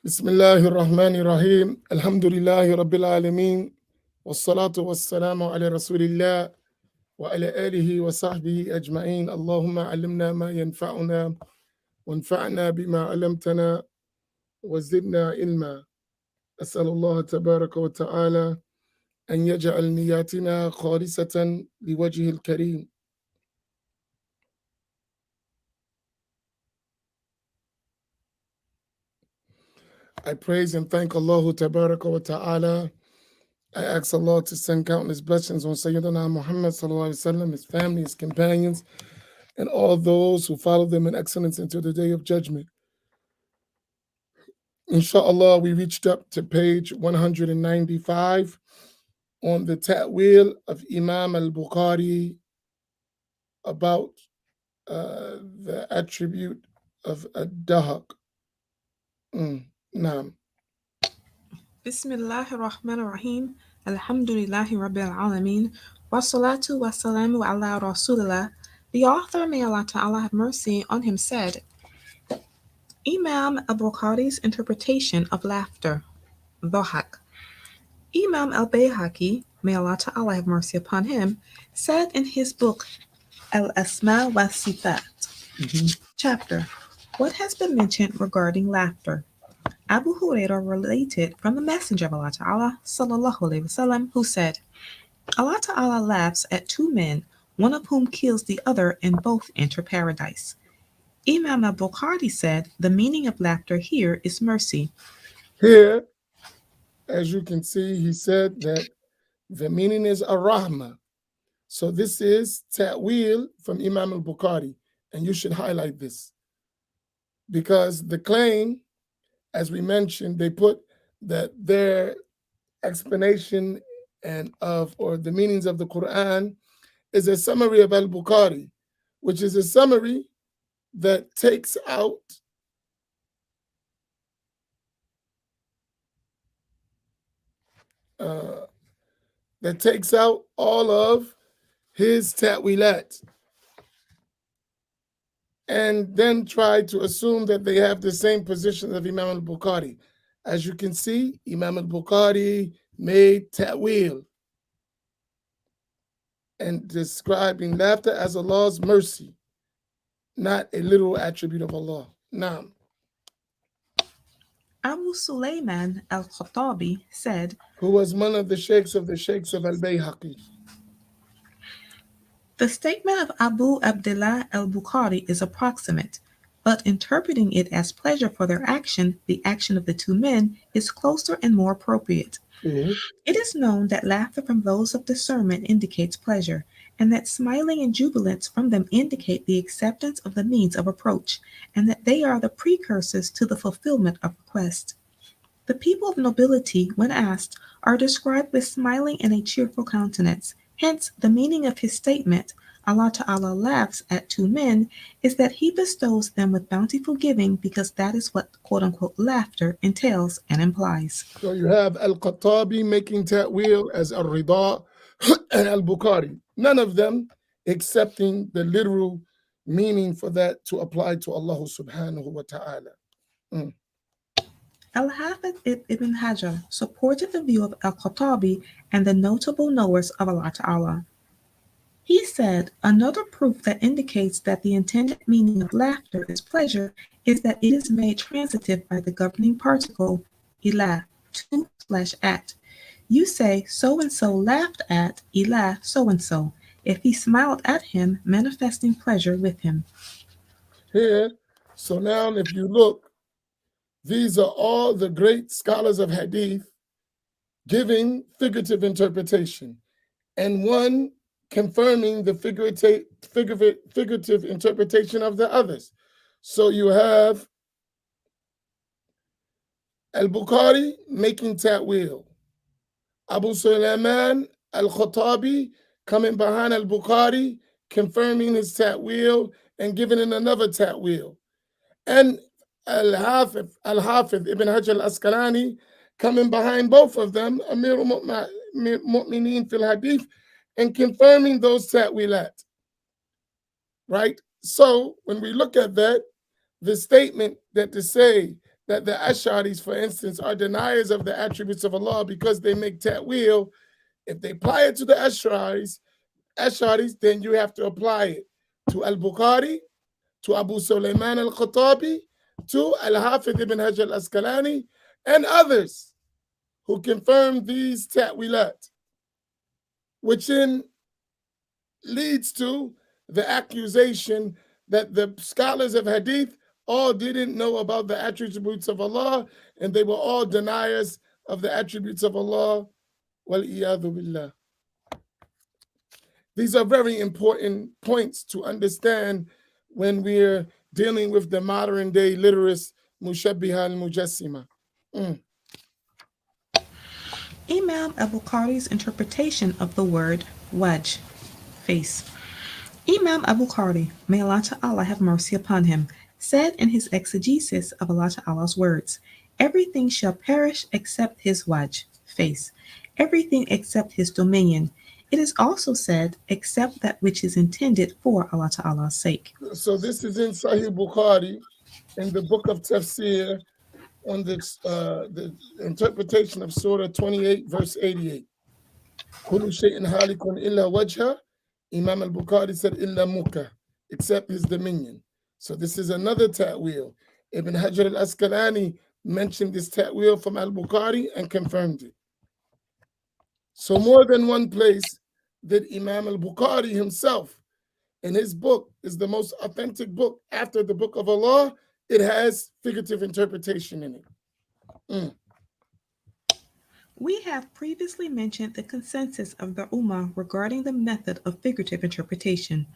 بسم الله الرحمن الرحيم الحمد لله رب العالمين والصلاة والسلام على رسول الله وعلى آله وصحبه أجمعين اللهم علمنا ما ينفعنا وانفعنا بما علمتنا وزدنا علما أسأل الله تبارك وتعالى أن يجعل نياتنا خالصة لوجهه الكريم. I praise and thank Allah Tabaraka wa Ta'ala. I ask Allah to send countless blessings on Sayyidina Muhammad Sallallahu Alaihi Wasallam, his family, his companions, and all those who follow them in excellence until the day of judgment. Inshallah, we reached up to page 195 on the ta'wil of Imam Al-Bukhari about the attribute of ad-dahaq. Naam. Bismillahir Rahmanir Rahim. Alhamdulillahi Rabbil Alameen. Wassalatu wassalamu ala Rasulillah. The author, may Allah Ta'ala have mercy on him, said, Imam al-Bukhari's interpretation of laughter, dhahak. Imam al-Bayhaqi, may Allah Ta'ala have mercy upon him, said in his book Al-Asma wa Sifat, chapter, What has been mentioned regarding laughter? Abu Hurairah related from the Messenger of Allah Ta'ala, sallallahu alayhi wasallam, who said, Allah Ta'ala laughs at two men, one of whom kills the other, and both enter paradise. Imam al-Bukhari said, the meaning of laughter here is mercy. Here, as you can see, he said that the meaning is ar-rahma. So this is ta'wil from Imam al-Bukhari, and you should highlight this. Because the claim, as we mentioned, they put that their explanation or the meanings of the Quran is a summary of al-Bukhari, which is a summary that takes out all of his ta'wilat, and then try to assume that they have the same position of Imam al-Bukhari. As you can see, Imam al-Bukhari made ta'wil and describing laughter as Allah's mercy, not a literal attribute of Allah. Now, Abu Sulaiman al-Khattabi said, who was one of the sheikhs of Al-Bayhaqi. The statement of Abu Abdullah al-Bukhari is approximate, but interpreting it as pleasure for their action, the action of the two men, is closer and more appropriate. It is known that laughter from those of discernment indicates pleasure, and that smiling and jubilance from them indicate the acceptance of the means of approach, and that they are the precursors to the fulfillment of request. The people of nobility, when asked, are described with smiling and a cheerful countenance. Hence, the meaning of his statement, Allah Ta'ala laughs at two men, is that he bestows them with bountiful giving, because that is what quote-unquote laughter entails and implies. So you have Al-Khattabi making ta'wil as Al-Rida and Al-Bukhari. None of them accepting the literal meaning for that to apply to Allah subhanahu wa ta'ala. Al-Hafiz ibn Hajar supported the view of Al-Khattabi and the notable knowers of Allah Ta'ala. He said, another proof that indicates that the intended meaning of laughter is pleasure is that it is made transitive by the governing particle ilah, to/at. You say, so-and-so laughed at ilah so-and-so, if he smiled at him, manifesting pleasure with him. Here, so now if you look, these are all the great scholars of hadith giving figurative interpretation, and one confirming the figurative interpretation of the others. So you have Al-Bukhari making ta'wil, Abu Sulaiman al-Khattabi coming behind Al-Bukhari, confirming his ta'wil and giving it another ta'wil, and Al-Hafiz ibn Hajar al-Asqalani coming behind both of them, Amir al-Mu'mineen fil Hadith, and confirming those ta'wilat. Right? So when we look at that, the statement that to say that the Ash'aris, for instance, are deniers of the attributes of Allah because they make ta'wil. If they apply it to the Ash'aris, then you have to apply it to Al-Bukhari, to Abu Sulaiman Al-Khattabi, to Al-Hafidh ibn Hajar Al-Asqalani, and others who confirm these ta'wilat, which then leads to the accusation that the scholars of hadith all didn't know about the attributes of Allah, and they were all deniers of the attributes of Allah. Wal-iyadhu billah. These are very important points to understand when we're dealing with the modern day literist Mushabbiha al-Mujassima. Imam al-Bukhari's interpretation of the word wajh, face. Imam al-Bukhari, may Allah Ta'ala have mercy upon him, said in his exegesis of Allah Ta'ala's words, everything shall perish except his wajh, face, everything except his dominion. It is also said, except that which is intended for Allah Ta'ala's sake. So this is in Sahih Bukhari, in the book of Tafsir, on the interpretation of Surah 28, verse 88. Kullu shay'in halikun illa wajha. Imam al-Bukhari said, illa muka, except his dominion. So this is another ta'wil. Ibn Hajar al-Asqalani mentioned this ta'wil from al-Bukhari and confirmed it. So more than one place that Imam al-Bukhari himself, in his book, is the most authentic book after the book of Allah, it has figurative interpretation in it. We have previously mentioned the consensus of the Ummah regarding the method of figurative interpretation.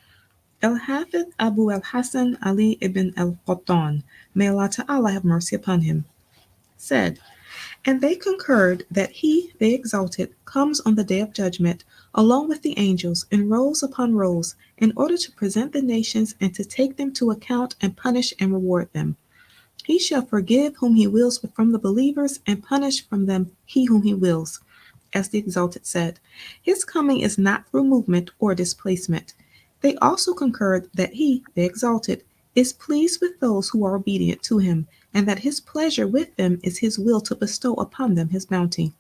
Al-Hafidh Abu al-Hasan Ali ibn al-Qattan, may Allah Ta'ala have mercy upon him, said, and they concurred that he, the Exalted, comes on the Day of Judgment, along with the angels, in rows upon rows, in order to present the nations and to take them to account and punish and reward them. He shall forgive whom he wills from the believers and punish from them he whom he wills. As the Exalted said, his coming is not through movement or displacement. They also concurred that he, the Exalted, is pleased with those who are obedient to him, and that his pleasure with them is his will to bestow upon them his bounty.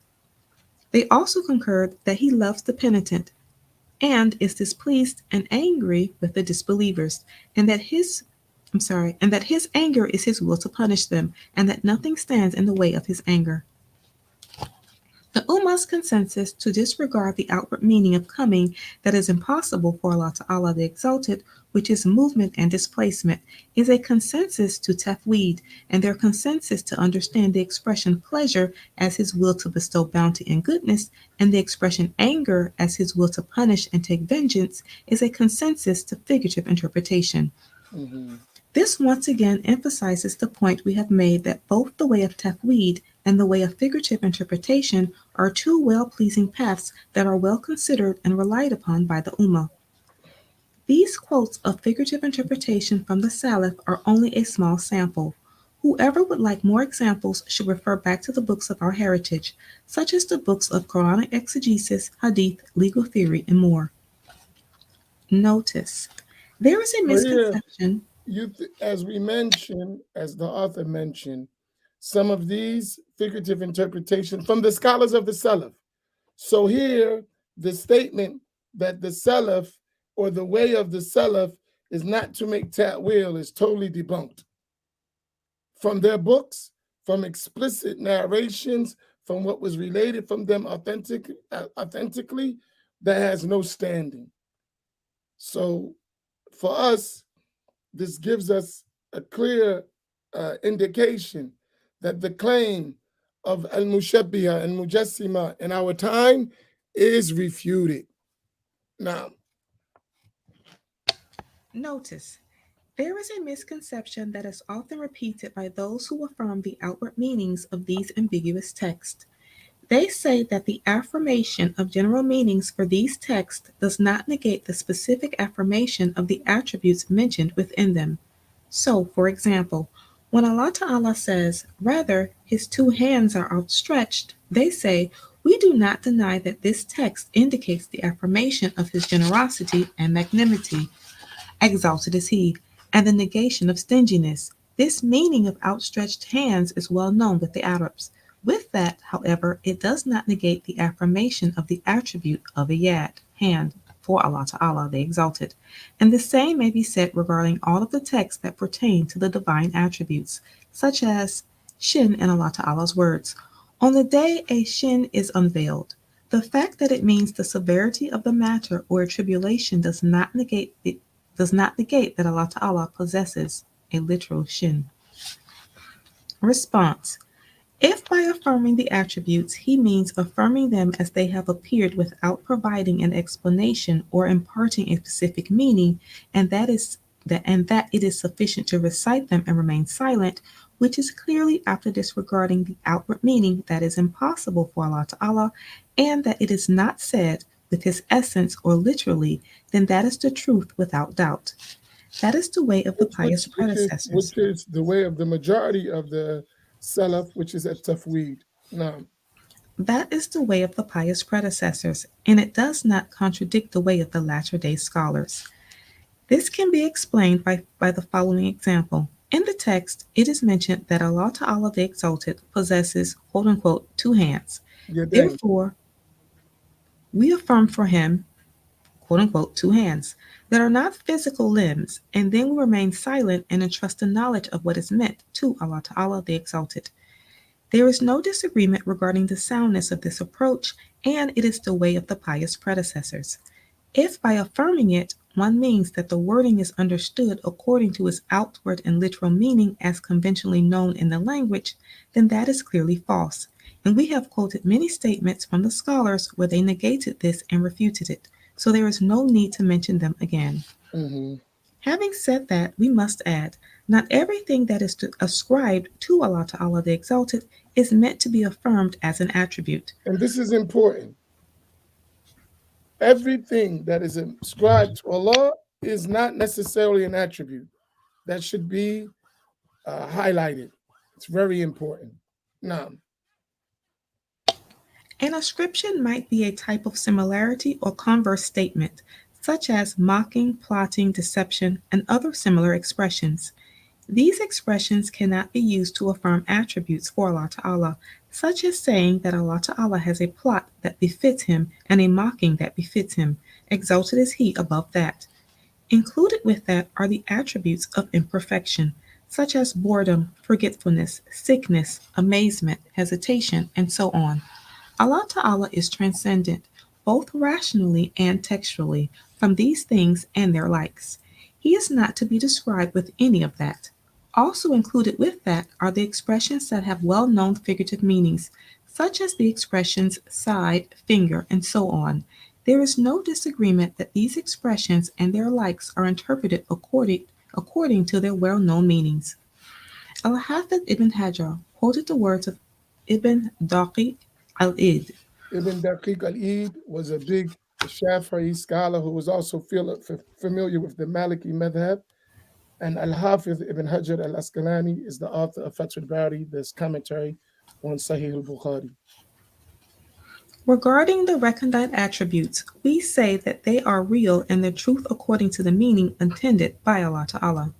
They also concurred that he loves the penitent, and is displeased and angry with the disbelievers, and that his anger is his will to punish them, and that nothing stands in the way of his anger. The Ummah's consensus to disregard the outward meaning of coming that is impossible for Allah Ta'ala the Exalted, which is movement and displacement, is a consensus to tafweed, and their consensus to understand the expression pleasure as his will to bestow bounty and goodness, and the expression anger as his will to punish and take vengeance, is a consensus to figurative interpretation. This once again emphasizes the point we have made that both the way of tafweed and the way of figurative interpretation are two well-pleasing paths that are well considered and relied upon by the Ummah. These quotes of figurative interpretation from the Salaf are only a small sample. Whoever would like more examples should refer back to the books of our heritage, such as the books of Quranic exegesis, hadith, legal theory, and more. Notice, there is a misconception. As we mentioned, as the author mentioned, some of these figurative interpretations from the scholars of the Salaf. So here, the statement that the Salaf or the way of the Salaf is not to make ta'wil is totally debunked. From their books, from explicit narrations, from what was related from them authentically, that has no standing. So for us, this gives us a clear indication that the claim of al-Mushabbiha and Mujassima in our time is refuted. Now, notice, there is a misconception that is often repeated by those who affirm the outward meanings of these ambiguous texts. They say that the affirmation of general meanings for these texts does not negate the specific affirmation of the attributes mentioned within them. So, for example, when Allah Ta'ala says, rather, his two hands are outstretched, they say, we do not deny that this text indicates the affirmation of his generosity and magnanimity, exalted is he, and the negation of stinginess, This meaning of outstretched hands is well known with the Arabs. With that, however, it does not negate the affirmation of the attribute of a yad, hand, for Allah Ta'ala, the Exalted. And the same may be said regarding all of the texts that pertain to the divine attributes, such as Shin in Allah Ta'ala's words. On the day a Shin is unveiled, the fact that it means the severity of the matter or a tribulation does not negate that Allah Ta'ala possesses a literal shin. Response. If by affirming the attributes he means affirming them as they have appeared without providing an explanation or imparting a specific meaning, and that it is sufficient to recite them and remain silent, which is clearly after disregarding the outward meaning that is impossible for Allah Ta'ala, and that it is not said with his essence or literally, then that is the truth without doubt. That is the way of the pious predecessors. Which is the way of the majority of the Salaf, which is at Tafweed. Now, That is the way of the pious predecessors, and it does not contradict the way of the latter day scholars. This can be explained by the following example. In the text, it is mentioned that Allah Ta'ala the Exalted possesses, quote unquote, two hands. Yadain. Therefore, we affirm for him, quote unquote, two hands that are not physical limbs, and then we remain silent and entrust the knowledge of what is meant to Allah Ta'ala the Exalted. There is no disagreement regarding the soundness of this approach, and it is the way of the pious predecessors. If by affirming it, one means that the wording is understood according to its outward and literal meaning as conventionally known in the language, then that is clearly false. And we have quoted many statements from the scholars where they negated this and refuted it, so there is no need to mention them again. Mm-hmm. Having said that, we must add, not everything that is ascribed to Allah Ta'ala the Exalted is meant to be affirmed as an attribute. And this is important. Everything that is ascribed to Allah is not necessarily an attribute. That should be highlighted. It's very important. Now, An ascription might be a type of similarity or converse statement, such as mocking, plotting, deception, and other similar expressions. These expressions cannot be used to affirm attributes for Allah Ta'ala, such as saying that Allah Ta'ala has a plot that befits him and a mocking that befits him. Exalted is he above that. Included with that are the attributes of imperfection, such as boredom, forgetfulness, sickness, amazement, hesitation, and so on. Allah Ta'ala is transcendent, both rationally and textually, from these things and their likes. He is not to be described with any of that. Also included with that are the expressions that have well known figurative meanings, such as the expressions side, finger, and so on. There is no disagreement that these expressions and their likes are interpreted according to their well known meanings. Al-Hafidh ibn Hajar quoted the words of Ibn Daqiq al-Id. Ibn Daqiq al-Eid was a big Shafi'i scholar who was also familiar with the Maliki madhab. And Al-Hafiz ibn Hajar al-Asqalani is the author of Fath al-Bari, this commentary on Sahih al-Bukhari. Regarding the recondite attributes, we say that they are real and the truth according to the meaning intended by Allah Ta'ala.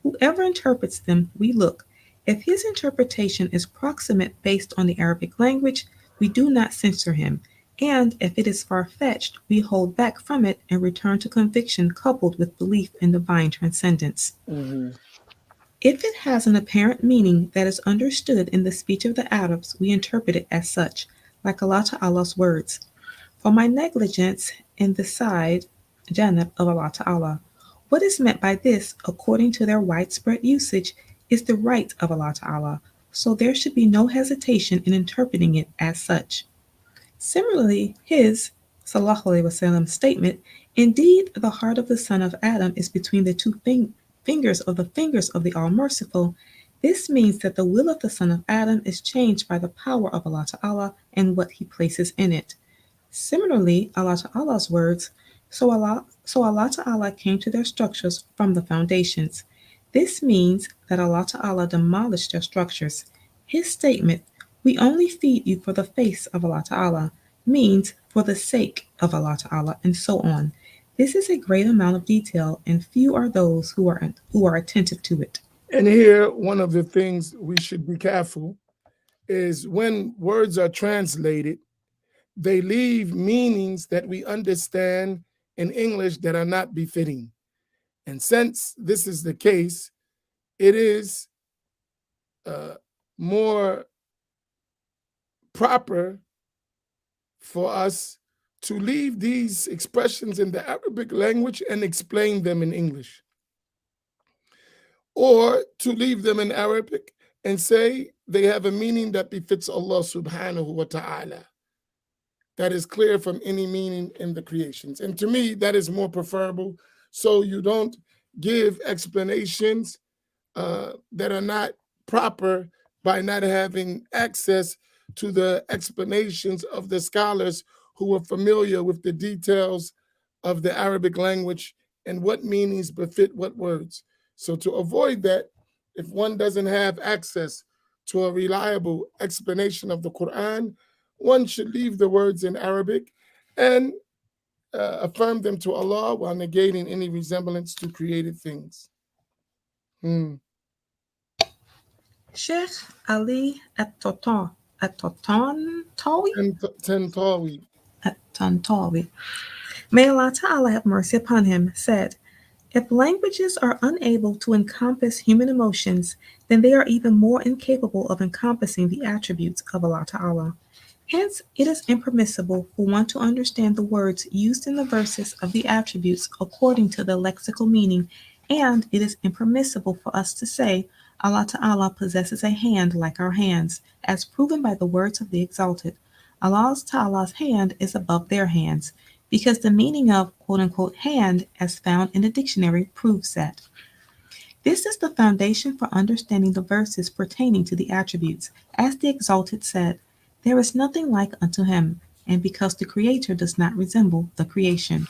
Whoever interprets them, we look. If his interpretation is proximate based on the Arabic language, we do not censor him, and if it is far-fetched, we hold back from it and return to conviction coupled with belief in divine transcendence. Mm-hmm. If it has an apparent meaning that is understood in the speech of the Arabs, we interpret it as such, like Allah Ta'ala's words. For my negligence in the side, janab of Allah Ta'ala. What is meant by this, according to their widespread usage, is the right of Allah Ta'ala, so there should be no hesitation in interpreting it as such. Similarly, his Sallallahu Alaihi Wasallam statement, indeed the heart of the son of Adam is between the two fingers of the All-Merciful. This means that the will of the son of Adam is changed by the power of Allah Ta'ala and what he places in it. Similarly, Allah Ta'ala's words, so Allah Ta'ala came to their structures from the foundations. This means that Allah Ta'ala demolished their structures. His statement, we only feed you for the face of Allah Ta'ala, means for the sake of Allah Ta'ala, and so on. This is a great amount of detail, and few are those who are attentive to it. And here, one of the things we should be careful is when words are translated, they leave meanings that we understand in English that are not befitting. And since this is the case, it is uh, more proper for us to leave these expressions in the Arabic language and explain them in English, or to leave them in Arabic and say they have a meaning that befits Allah subhanahu wa ta'ala, that is clear from any meaning in the creations. And to me, that is more preferable, so you don't give explanations that are not proper by not having access to the explanations of the scholars who are familiar with the details of the Arabic language and what meanings befit what words. So, to avoid that, if one doesn't have access to a reliable explanation of the Quran, one should leave the words in Arabic and affirm them to Allah while negating any resemblance to created things. Hmm. Sheikh Ali at-Tantawi, Tantawi. at-Tantawi, may Allah Ta'ala have mercy upon him, said, if languages are unable to encompass human emotions, then they are even more incapable of encompassing the attributes of Allah Ta'ala. Hence, it is impermissible for one to understand the words used in the verses of the attributes according to the lexical meaning, and it is impermissible for us to say, Allah Ta'ala possesses a hand like our hands, as proven by the words of the Exalted. Allah Ta'ala's hand is above their hands, because the meaning of quote unquote hand, as found in the dictionary, proves that. This is the foundation for understanding the verses pertaining to the attributes. As the Exalted said, there is nothing like unto him, and because the Creator does not resemble the creation.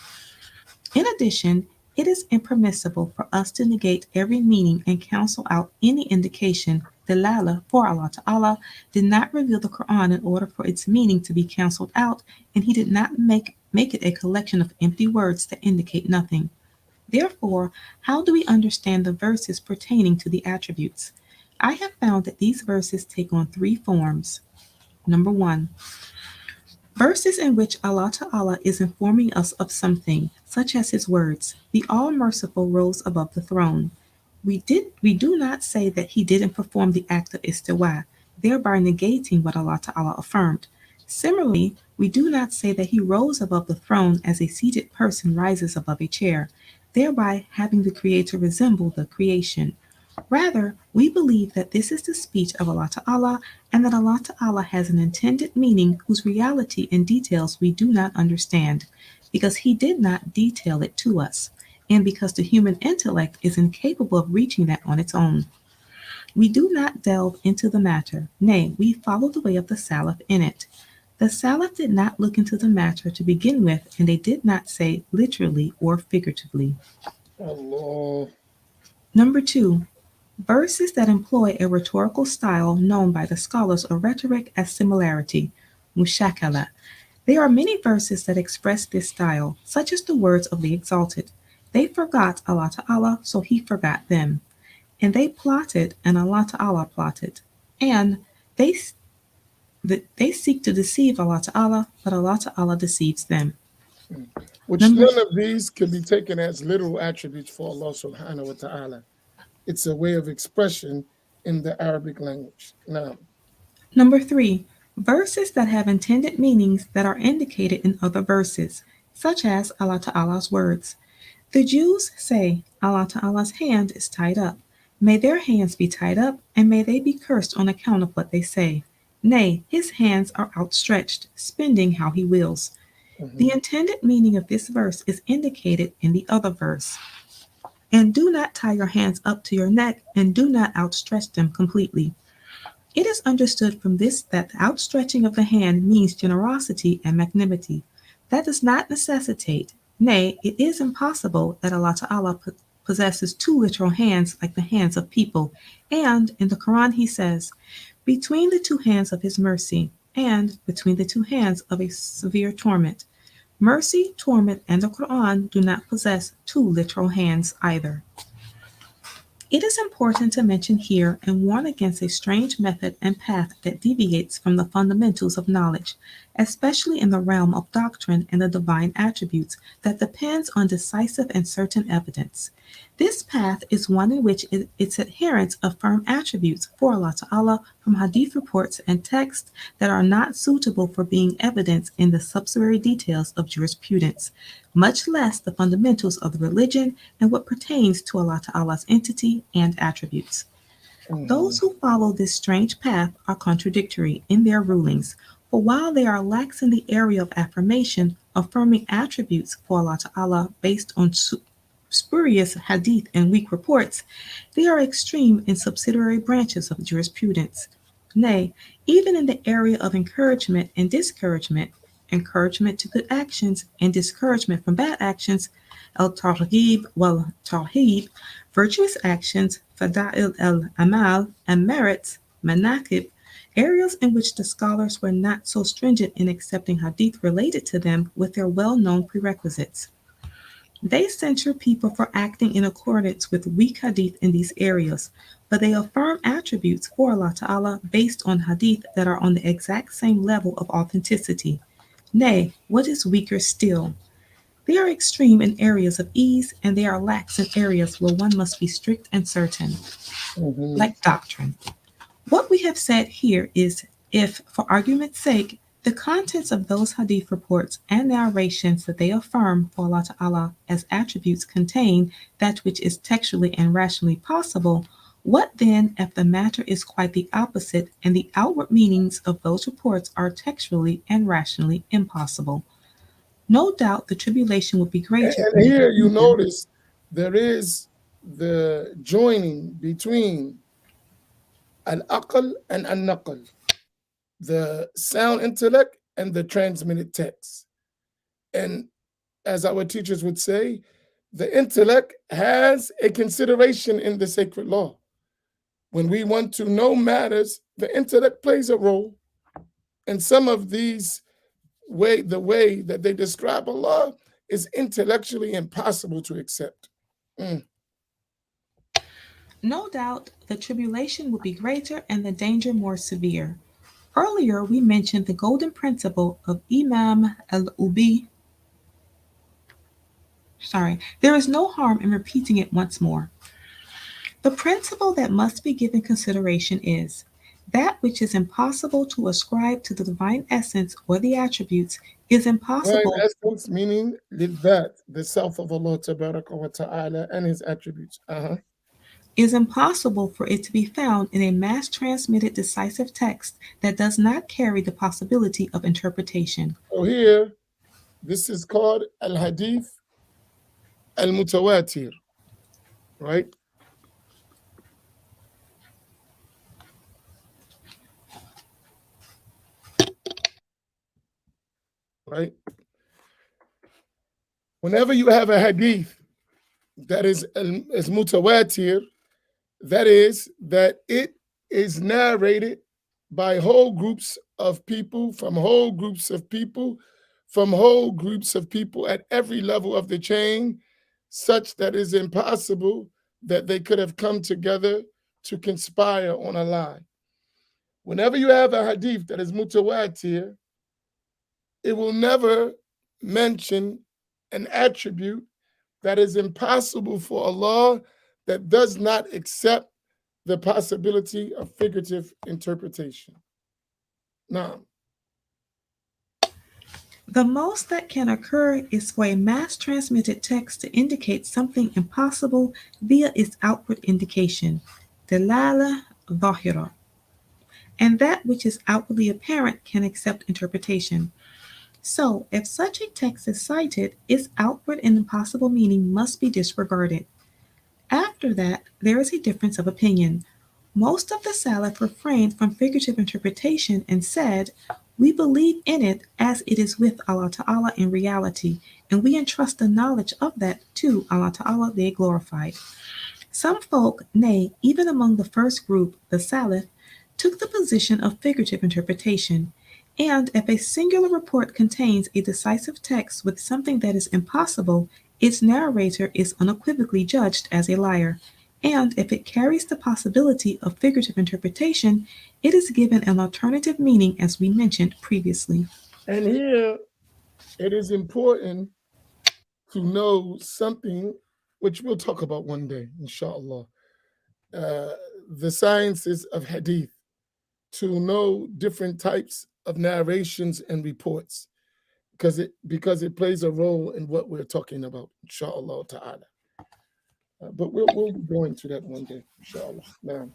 In addition, it is impermissible for us to negate every meaning and cancel out any indication. Dalala, for Allah Ta'ala did not reveal the Quran in order for its meaning to be cancelled out, and He did not make it a collection of empty words that indicate nothing. Therefore, how do we understand the verses pertaining to the attributes? I have found that these verses take on three forms. Number one, verses in which Allah Ta'ala is informing us of something, such as His words, the All-Merciful rose above the throne. We do not say that He didn't perform the act of istiwa, thereby negating what Allah Ta'ala affirmed. Similarly, we do not say that He rose above the throne as a seated person rises above a chair, thereby having the Creator resemble the creation. Rather, we believe that this is the speech of Allah Ta'ala and that Allah Ta'ala has an intended meaning whose reality and details we do not understand, because He did not detail it to us, and because the human intellect is incapable of reaching that on its own. We do not delve into the matter, nay, we follow the way of the Salaf in it. The Salaf did not look into the matter to begin with, and they did not say literally or figuratively. Allah. Number two, verses that employ a rhetorical style known by the scholars of rhetoric as similarity, mushakala. There are many verses that express this style, such as the words of the Exalted. They forgot Allah Ta'ala, so He forgot them. And they plotted, and Allah Ta'ala plotted. And they seek to deceive Allah Ta'ala, but Allah Ta'ala deceives them. Which Number none of these can be taken as literal attributes for Allah subhanahu wa ta'ala. It's a way of expression in the Arabic language. Now, Number three, verses that have intended meanings that are indicated in other verses, such as Allah Ta'ala's words. The Jews say Allah Ta'ala's hand is tied up. May their hands be tied up, and may they be cursed on account of what they say. Nay, His hands are outstretched, spending how He wills. The intended meaning of this verse is indicated in the other verse. And do not tie your hands up to your neck, and do not outstretch them completely. It is understood from this that the outstretching of the hand means generosity and magnanimity. That does not necessitate, nay, it is impossible that Allah Ta'ala possesses two literal hands like the hands of people. And in the Quran He says, between the two hands of His mercy, and between the two hands of a severe torment. Mercy, torment, and the Quran do not possess two literal hands either. It is important to mention here and warn against a strange method and path that deviates from the fundamentals of knowledge, especially in the realm of doctrine and the divine attributes that depends on decisive and certain evidence. This path is one in which its adherents affirm attributes for Allah Ta'ala from hadith reports and texts that are not suitable for being evidence in the subsidiary details of jurisprudence, much less the fundamentals of the religion and what pertains to Allah Ta'ala's entity and attributes. Those Mhm. who follow this strange path are contradictory in their rulings, for while they are lax in the area of affirmation, affirming attributes for Allah Ta'ala based on spurious hadith and weak reports, they are extreme in subsidiary branches of jurisprudence. Nay, even in the area of encouragement and discouragement, encouragement to good actions and discouragement from bad actions, al-targhib wal-tarhib, virtuous actions, fada'il al-amal, and merits, manakib, areas in which the scholars were not so stringent in accepting hadith related to them with their well-known prerequisites. They censure people for acting in accordance with weak hadith in these areas, but they affirm attributes for Allah Ta'ala based on hadith that are on the exact same level of authenticity. Nay, what is weaker still? They are extreme in areas of ease, and they are lax in areas where one must be strict and certain, Mhm. like doctrine. What we have said here is if, for argument's sake, the contents of those hadith reports and narrations that they affirm for Allah Ta'ala as attributes contain that which is textually and rationally possible, what then if the matter is quite the opposite and the outward meanings of those reports are textually and rationally impossible? No doubt the tribulation will be greater And and the here you danger. notice there is the joining between al-aql and al-naql, the sound intellect and the transmitted text. And as our teachers would say, the intellect has a consideration in the sacred law. When we want to know matters, the intellect plays a role. And some of these the way that they describe Allah is intellectually impossible to accept. Mm. No doubt the tribulation will be greater and the danger more severe. Earlier, we mentioned the golden principle of Imam Al-Ubi. Sorry, there is no harm in repeating it once more. The principle that must be given consideration is that which is impossible to ascribe to the divine essence or the attributes is Divine impossible essence meaning that the self of Allah Tabaraka wa Ta'ala and his attributes. for it to be found in a mass transmitted decisive text that does not carry the possibility of interpretation. So here, this is called al-hadith al-mutawatir, right? Right? Whenever you have a hadith that is mutawatir, that is that it is narrated by whole groups of people from whole groups of people from whole groups of people at every level of the chain, such that it is impossible that they could have come together to conspire on a lie. Whenever you have a hadith that is mutawatir, it will never mention an attribute that is impossible for Allah, that does not accept the possibility of figurative interpretation. Now, The most that can occur is for a mass transmitted text to indicate something impossible via its outward indication, dalala dhahira, and that which is outwardly apparent can accept interpretation. So, if such a text is cited, its outward and impossible meaning must be disregarded. After that, there is a difference of opinion. Most of the Salaf refrained from figurative interpretation and said, we believe in it as it is with Allah Ta'ala in reality, and we entrust the knowledge of that to Allah Ta'ala, they glorified. Some folk, nay, even among the first group, the Salaf, took the position of figurative interpretation. And if a singular report contains a decisive text with something that is impossible, its narrator is unequivocally judged as a liar. and if it carries the possibility of figurative interpretation, it is given an alternative meaning as we mentioned previously. And here it is important to know something which we'll talk about one day, inshallah. Uh, the sciences of hadith, to know different types of narrations and reports, because it plays a role in what we're talking about, inshallah ta'ala. But we'll be going to that one day, inshallah. Now,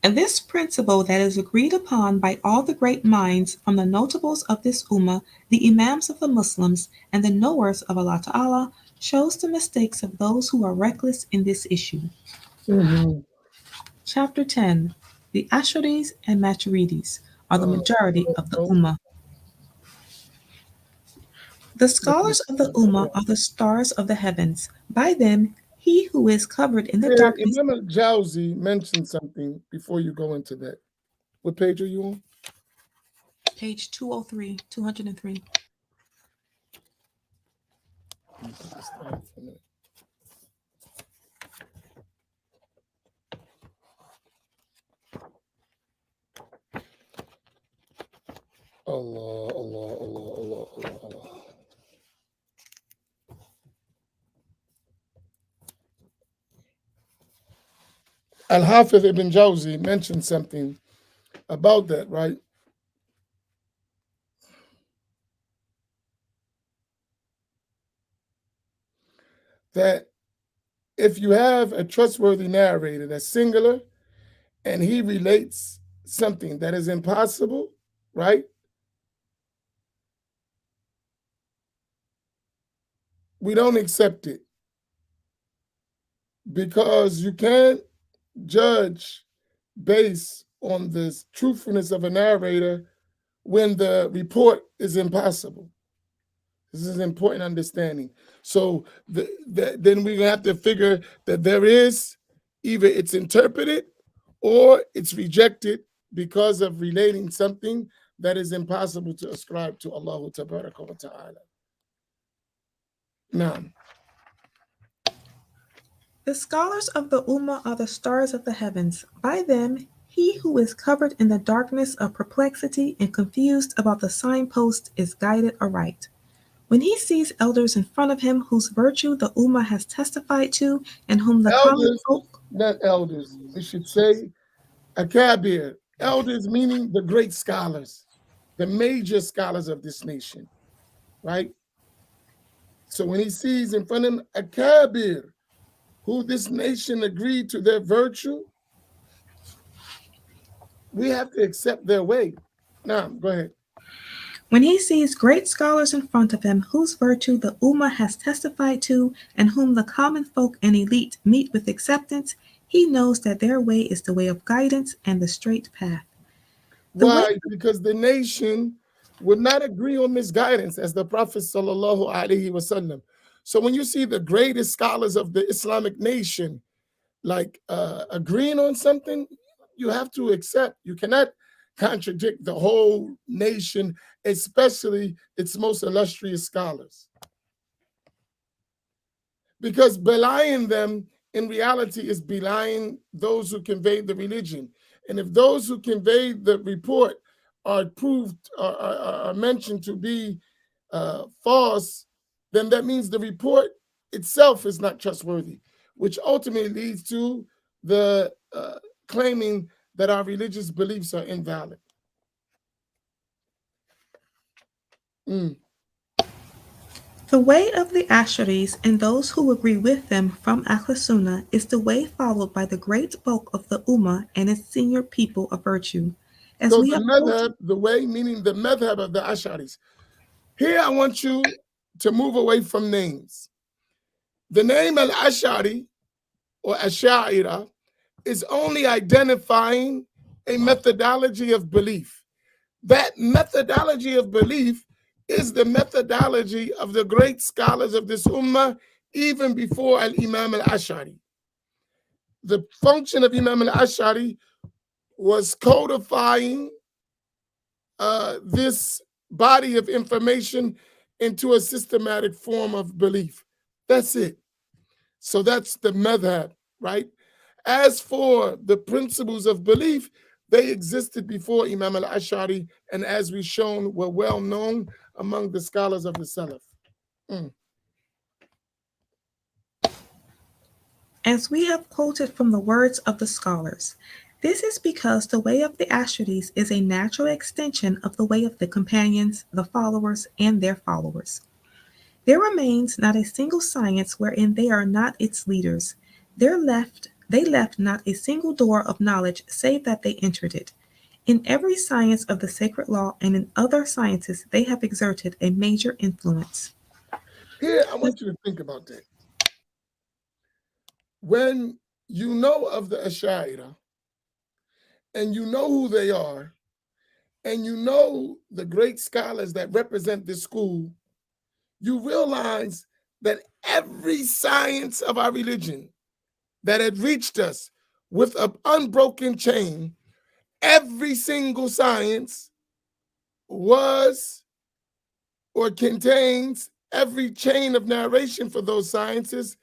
And this principle that is agreed upon by all the great minds from the notables of this ummah, the imams of the Muslims, and the knowers of Allah Ta'ala, shows the mistakes of those who are reckless in this issue. mhm. Chapter 10. The Asharis and Maturidis are the majority of the No, ummah. The no, scholars of the no. ummah are the stars of the heavens. By them, he who is covered in the Here, darkness. Imam al-Jawzi mentioned something before you go into that. What page are you on? Page 203, 203. Let me put this down for a minute. Allah, Allah, Allah, Allah, Allah, Allah. Al-Hafiz ibn Jawzi mentioned something about that, right? That if you have a trustworthy narrator that's singular and he relates something that is impossible, right? We don't accept it, because you can't judge based on the truthfulness of a narrator when the report is impossible. This is an important understanding. So then we have to figure that there is either it's interpreted or it's rejected because of relating something that is impossible to ascribe to Allah Tabaraka wa Ta'ala. Now, The scholars of the Ummah are the stars of the heavens. By them, he who is covered in the darkness of perplexity and confused about the signpost is guided aright. When he sees elders in front of him whose virtue the Ummah has testified to and whom the common elders, folk. not elders, we should say akabir. Elders meaning the great scholars, the major scholars of this nation, right? So when he sees in front of him akabir, who this nation agreed to their virtue, we have to accept their way. Now, go ahead. When he sees great scholars in front of him whose virtue the Ummah has testified to and whom the common folk and elite meet with acceptance, he knows that their way is the way of guidance and the straight path. The way. Why? Because the nation would not agree on misguidance, as the Prophet sallallahu alaihi wasallam. So when you see the greatest scholars of the Islamic nation like agreeing on something, you have to accept. You cannot contradict the whole nation, especially its most illustrious scholars, because belying them in reality is belying those who conveyed the religion. And if those who conveyed the report are proved are mentioned to be false, then that means the report itself is not trustworthy, which ultimately leads to the claiming that our religious beliefs are invalid. The way of the Asharis and those who agree with them from Ahl Al-Sunna is the way followed by the great bulk of the Ummah and its senior people of virtue. As So we the have madhab, the way, meaning the madhab of the Asharis. Here I want you to move away from names. The name al-Ash'ari or Ash'ira is only identifying a methodology of belief. That methodology of belief is the methodology of the great scholars of this ummah, even before al-Imam al-Ash'ari. The function of Imam al-Ash'ari was codifying this body of information into a systematic form of belief. That's it. So that's the madhab. right? As for the principles of belief, they existed before Imam al-Ash'ari, and as we've shown, were well known among the scholars of the Salaf. Mm. As we have quoted from the words of the scholars, this is because the way of the Ash'aris is a natural extension of the way of the companions, the followers, and their followers. There remains not a single science wherein they are not its leaders. They left not a single door of knowledge save that they entered it. In every science of the sacred law and in other sciences, they have exerted a major influence. Here, I want you to think about that. When you know of the Ash'ari and you know who they are, and you know the great scholars that represent this school, you realize that every science of our religion that had reached us with an unbroken chain, every single science was or contains every chain of narration for those sciences.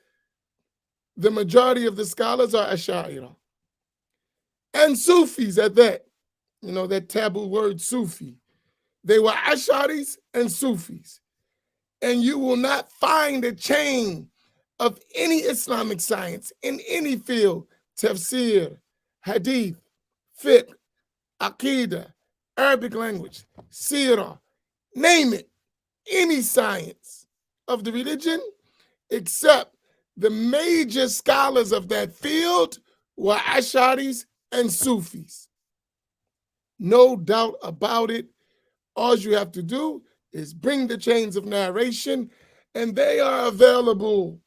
The majority of the scholars are Ash'ari and Sufis at that. You know, that taboo word Sufi. They were Ash'aris and Sufis. And you will not find a chain of any Islamic science in any field, tafsir, hadith, fiqh, aqidah, Arabic language, seerah, name it, any science of the religion, except the major scholars of that field were Ash'aris and Sufis. No doubt about it. All you have to do is bring the chains of narration, and they are available.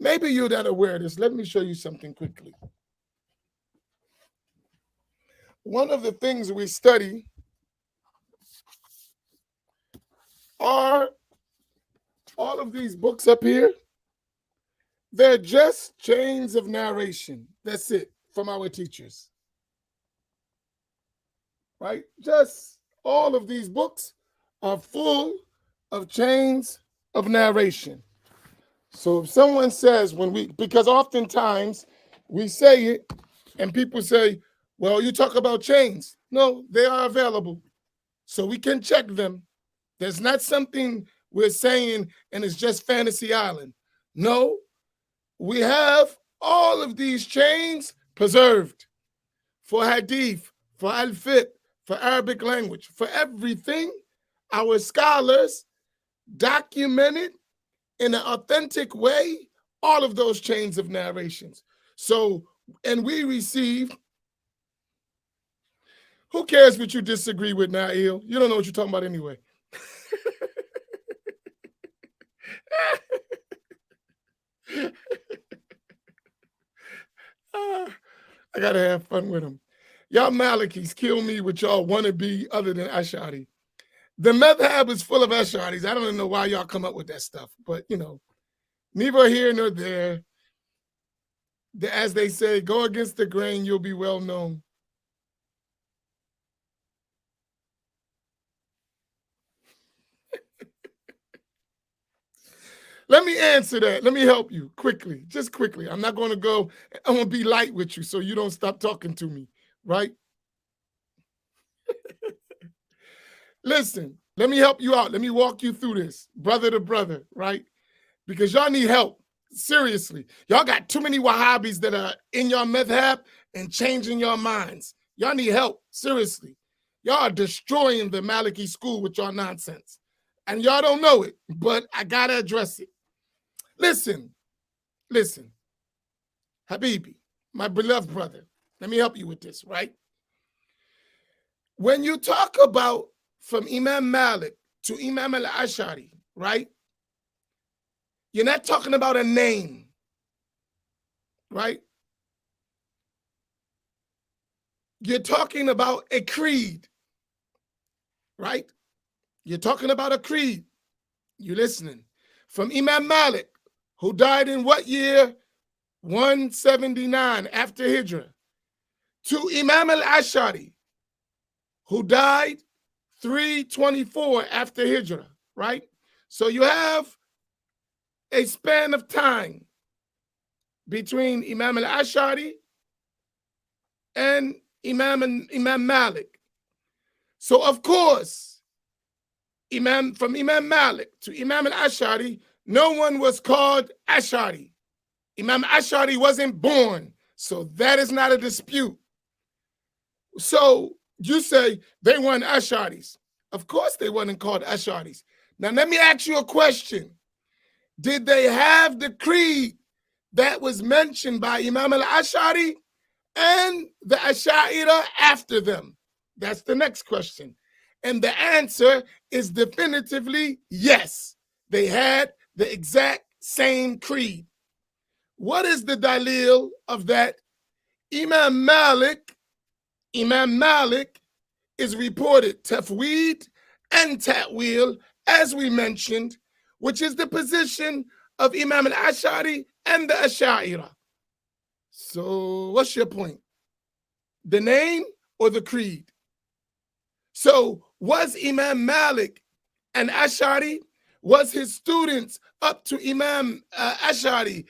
Maybe you're not aware of this. Let me show you something quickly. One of the things we study are all of these books up here. They're just chains of narration. That's it, from our teachers. Right? Just all of these books are full of chains of narration. So if someone says because oftentimes we say it and people say, well, you talk about chains. No, they are available. So we can check them. There's not something we're saying and it's just Fantasy Island. No, we have all of these chains preserved for hadith, for al-fiqh, for Arabic language, for everything. Our scholars documented in an authentic way all of those chains of narrations. So, and we receive, who cares what you disagree with, Nail? You don't know what you're talking about anyway. I gotta have fun with them. Y'all Malikis kill me with y'all wannabe other than Ash'ari. The madhab is full of Ash'aris. I don't know why y'all come up with that stuff, but you know, neither here nor there. As they say, go against the grain, you'll be well known. Let me answer that. Let me help you quickly, just quickly. I'm not going to go, I'm going to be light with you so you don't stop talking to me, right? Listen, let me help you out. Let me walk you through this, brother to brother, right? Because y'all need help. Seriously. Y'all got too many Wahhabis that are in your madhab and changing your minds. Y'all need help. Seriously. Y'all are destroying the Maliki school with your nonsense. And y'all don't know it, but I got to address it. Listen, Habibi, my beloved brother, let me help you with this, right? When you talk about from Imam Malik to Imam al-Ash'ari, right? You're not talking about a name, right? You're talking about a creed, right? You're talking about a creed. You're listening. From Imam Malik, who died in what year? 179 after Hijrah. To Imam al-Ash'ari, who died 324 after Hijrah, right? So you have a span of time between Imam al-Ash'ari and Imam Malik. So of course, from Imam Malik to Imam al-Ash'ari, no one was called Ash'ari. Imam Ash'ari wasn't born, so that is not a dispute. So you say they weren't Ash'aris. Of course they wasn't called Ash'aris. Now let me ask you a question. Did they have the creed that was mentioned by Imam al-Ash'ari and the Ash'ira after them? That's the next question. And the answer is definitively yes. They had the exact same creed. What is the dalil of that? Imam Malik is reported tafweed and ta'wil, as we mentioned, which is the position of Imam al-Ash'ari and the Ash'ira. So what's your point? The name or the creed? So was Imam Malik an Ash'ari? Was his students up to Imam Ash'ari?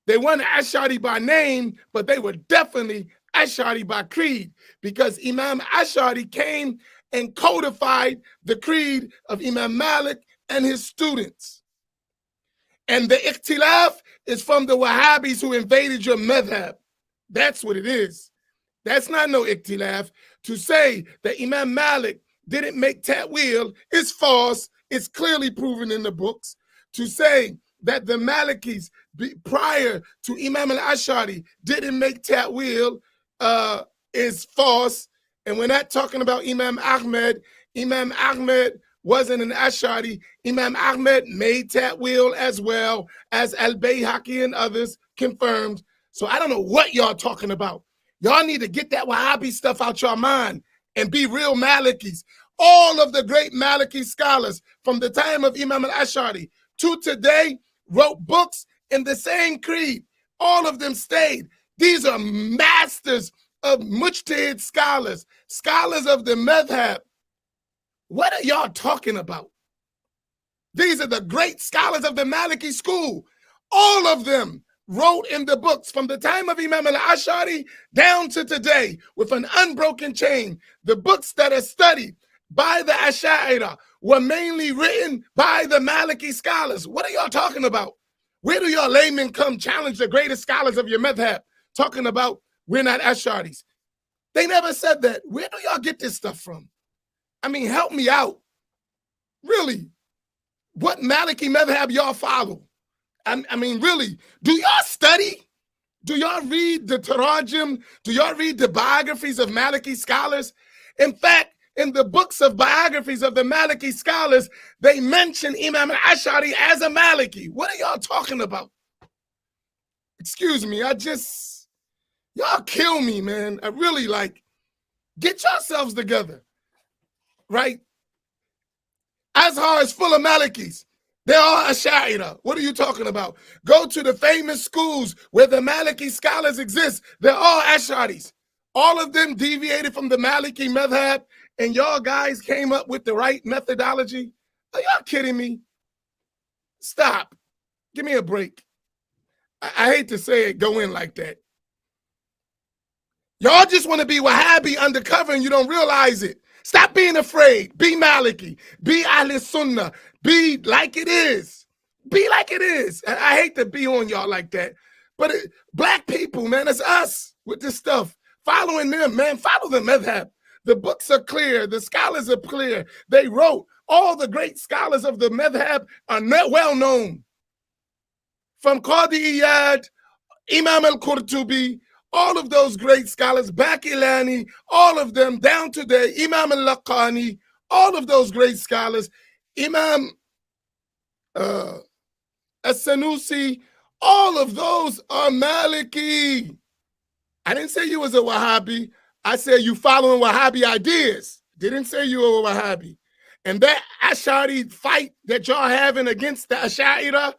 They weren't Ash'ari by name, but they were definitely Ash'ari by creed, because Imam Ash'ari came and codified the creed of Imam Malik and his students. And the ikhtilaf is from the Wahhabis who invaded your madhab. That's what it is. That's not no ikhtilaf. To say that Imam Malik didn't make ta'wil is false. It's clearly proven in the books. To say that the Malikis prior to Imam al-Ash'ari didn't make ta'wil is false. And we're not talking about Imam Ahmed. Imam Ahmed wasn't an Ash'ari. Imam Ahmed made ta'wil as well, as Al-Bayhaqi and others confirmed. So I don't know what y'all talking about. Y'all need to get that Wahhabi stuff out your mind and be real Malikis. All of the great Maliki scholars from the time of Imam al-Ash'ari to today wrote books in the same creed. All of them stayed. These are masters of mujtahid scholars, scholars of the madhab. What are y'all talking about? These are the great scholars of the Maliki school. All of them wrote in the books from the time of Imam al-Ash'ari down to today with an unbroken chain. The books that are studied by the Ash'ira were mainly written by the Maliki scholars. What are y'all talking about? Where do your laymen come challenge the greatest scholars of your madhab talking about we're not Ash'aris? They never said that. Where do y'all get this stuff from? I mean, help me out. Really, what Maliki madhab y'all follow? I mean, really, do y'all study? Do y'all read the Tarajim? Do y'all read the biographies of Maliki scholars? In fact, in the books of biographies of the Maliki scholars, they mention Imam al-Ash'ari as a Maliki. What are y'all talking about? Excuse me, y'all kill me, man. I really get yourselves together, right? Azhar is full of Malikis. They're all Ash'ira. What are you talking about? Go to the famous schools where the Maliki scholars exist. They're all Ash'aris. All of them deviated from the Maliki madhab, and y'all guys came up with the right methodology. Are y'all kidding me? Stop. Give me a break. I hate to say it, go in like that. Y'all just want to be Wahhabi undercover and you don't realize it. Stop being afraid. Be Maliki. Be Ahl Al-Sunna. Be like it is. Be like it is. I hate to be on y'all like that. But black people, man, it's us with this stuff. Following them, man. Follow the madhab. The books are clear. The scholars are clear. They wrote. All the great scholars of the madhab are not well known. From Qadi Iyad, Imam al-Qurtubi, all of those great scholars, Baqillani, all of them down today, Imam al-Laqani, all of those great scholars, Imam as-Sanusi, all of those are Maliki. I didn't say you was a Wahhabi. I said you following Wahhabi ideas. Didn't say you were a Wahhabi. And that Ash'ari fight that y'all having against the Ash'ira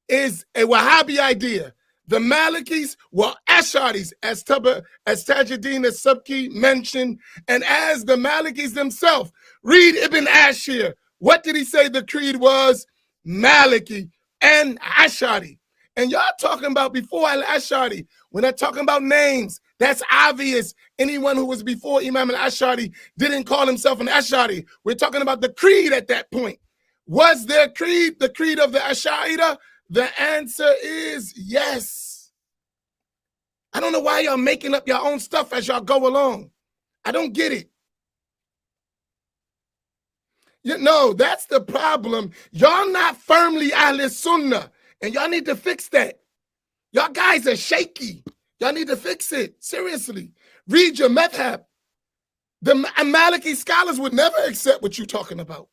is a Wahhabi idea. The Malikis were Ash'aris, as Tajuddin as-Subki mentioned, and as the Malikis themselves. Read Ibn Ashir. What did he say the creed was? Maliki and Ash'ari. And y'all talking about before Al-Ash'ari. We're not talking about names. That's obvious. Anyone who was before Imam Al-Ash'ari didn't call himself an Ash'ari. We're talking about the creed at that point. Was their creed the creed of the Ash'ari? The answer is yes. I don't know why y'all making up your own stuff as y'all go along. I don't get it. No, that's the problem. Y'all not firmly Ahl Al-Sunna, and y'all need to fix that. Y'all guys are shaky. Y'all need to fix it. Seriously. Read your madhab. The Maliki scholars would never accept what you're talking about.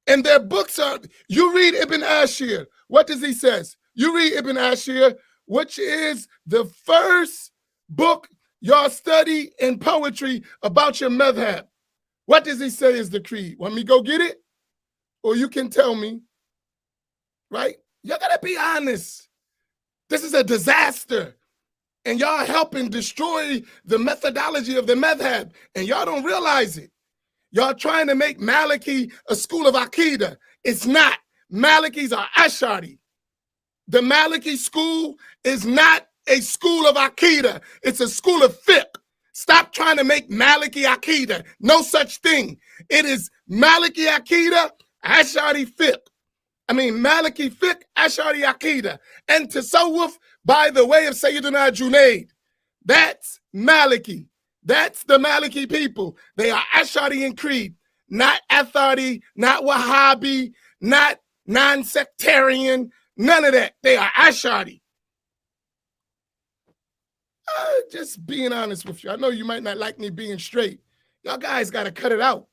And their books are, you read Ibn Ashir. What does he says? You read Ibn Ashir, which is the first book y'all study in poetry about your madhab. What does he say is the creed? Want me to go get it? Or you can tell me, right? Y'all gotta be honest. This is a disaster. And y'all helping destroy the methodology of the madhab. And y'all don't realize it. Y'all trying to make Maliki a school of Aqidah. It's not. Malikis are Ash'ari. The Maliki school is not a school of Aqidah. It's a school of fiqh. Stop trying to make Maliki Aqidah. No such thing. It is Maliki Aqidah, Ash'ari fiqh. Maliki fiqh, Ash'ari Aqidah. And Tasawwuf by the way of Sayyidina Junaid. That's Maliki. That's the Maliki people. They are Ash'ari in creed, not Athari, not Wahhabi, not non-sectarian, none of that. They are Ash'ari. Just being honest with you. I know you might not like me being straight. Y'all guys got to cut it out.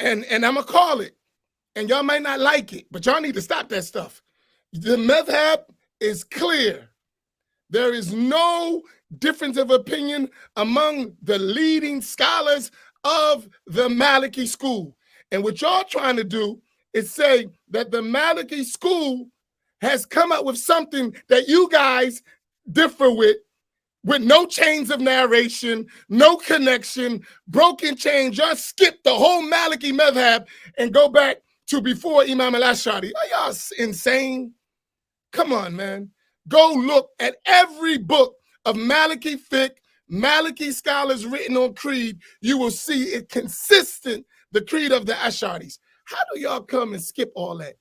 And I'm going to call it. And y'all might not like it, but y'all need to stop that stuff. The madhab is clear. There is no difference of opinion among the leading scholars of the Maliki school. And what y'all trying to do is say that the Maliki school has come up with something that you guys differ with no chains of narration, no connection, broken chains. Y'all skip the whole Maliki madhab and go back to before Imam Al-Ash'ari. Are y'all insane? Come on, man. Go look at every book of Maliki fiqh, Maliki scholars written on creed. You will see it consistent, the creed of the Ash'aris. How do y'all come and skip all that?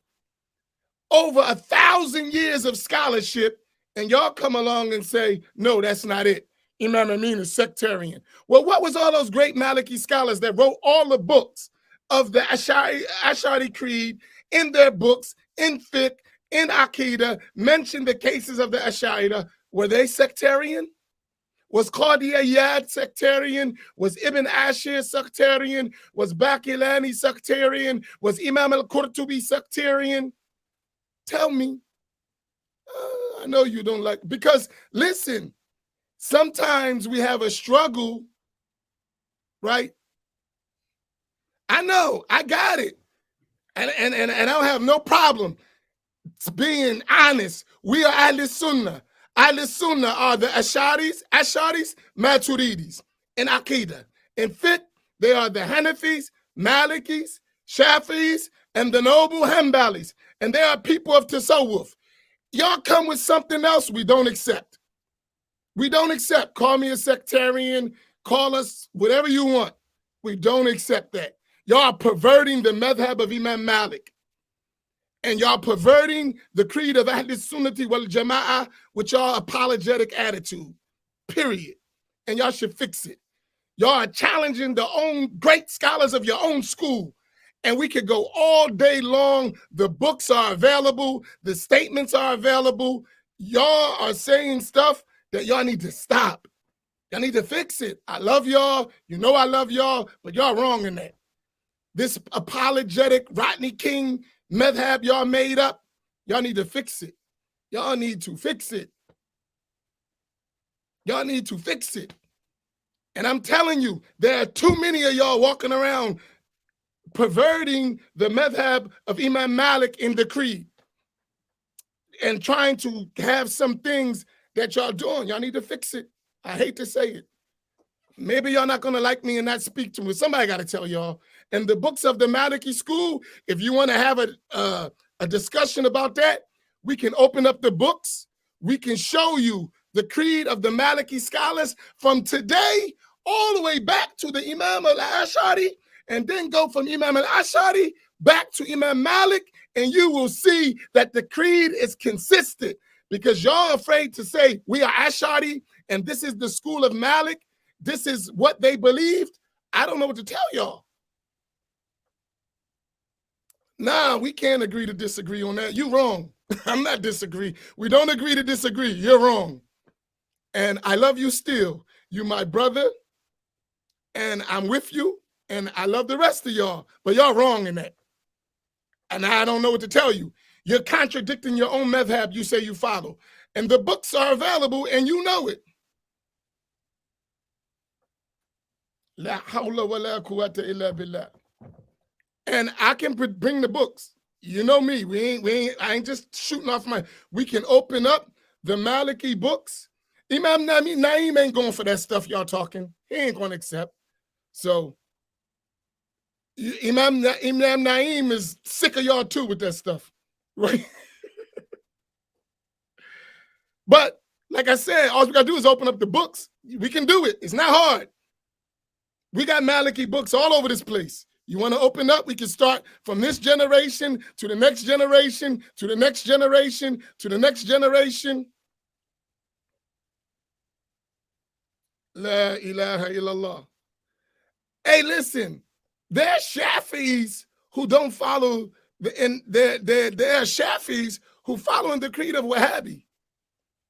Over 1,000 years of scholarship, and y'all come along and say, no, that's not it. Imam Amin is sectarian. Well, what was all those great Maliki scholars that wrote all the books of the Ash'ari creed in their books, in fiqh, in Aqidah, mentioned the cases of the Ash'ari? Were they sectarian? Was Qadi Ayyad sectarian? Was Ibn Ashir sectarian? Was Baqillani sectarian? Was Imam al-Qurtubi sectarian? Tell me. I know you don't like, because listen, sometimes we have a struggle, right? I know, I got it. And I don't have no problem being honest. We are Ahl Al-Sunna. Ahl Al-Sunna are the Ash'aris, Maturidis, in Aqidah. In fiqh, they are the Hanafis, Malikis, Shafi'is, and the noble Hanbalis. And they are people of Tasawwuf. Y'all come with something else we don't accept. We don't accept. Call me a sectarian, call us whatever you want. We don't accept that. Y'all are perverting the madhab of Imam Malik. And y'all perverting the creed of Ahl Sunnati wal Jama'ah with y'all apologetic attitude, period. And y'all should fix it. Y'all are challenging the own great scholars of your own school. And we could go all day long. The books are available. The statements are available. Y'all are saying stuff that y'all need to stop. Y'all need to fix it. I love y'all. You know I love y'all, but y'all wrong in that. This apologetic Rodney King madhab y'all made up, y'all need to fix it. Y'all need to fix it. Y'all need to fix it. And I'm telling you, there are too many of y'all walking around perverting the madhab of Imam Malik in the creed and trying to have some things that y'all doing. Y'all need to fix it. I hate to say it. Maybe y'all not gonna like me and not speak to me. Somebody gotta tell y'all. And the books of the Maliki school, if you wanna have a discussion about that, We can open up the books. We can show you the creed of the Maliki scholars from today all the way back to the Imam al-Ash'ari, and then go from Imam al-Ash'ari back to Imam Malik, and you will see that the creed is consistent, because y'all are afraid to say we are Ash'ari and this is the school of Malik. This is what they believed. I don't know what to tell y'all. Nah, we can't agree to disagree on that. You're wrong. I'm not disagreeing. We don't agree to disagree. You're wrong. And I love you still. You my brother, and I'm with you, and I love the rest of y'all, but y'all wrong in that. And I don't know what to tell you. You're contradicting your own madhab you say you follow. And the books are available, and you know it. La hawla wa la quwwata illa billah. And I can bring the books. You know me. I ain't just shooting off my. We can open up the Maliki books. Imam Naim ain't going for that stuff y'all talking. He ain't going to accept. So Imam Naim is sick of y'all too with that stuff, right? But like I said, all we got to do is open up the books. We can do it. It's not hard. We got Maliki books all over this place. You want to open up? We can start from this generation to the next generation, to the next generation, to the next generation. La ilaha illallah. Hey, listen, there are Shafi'is who don't follow there are Shafi'is who follow in the creed of Wahhabi.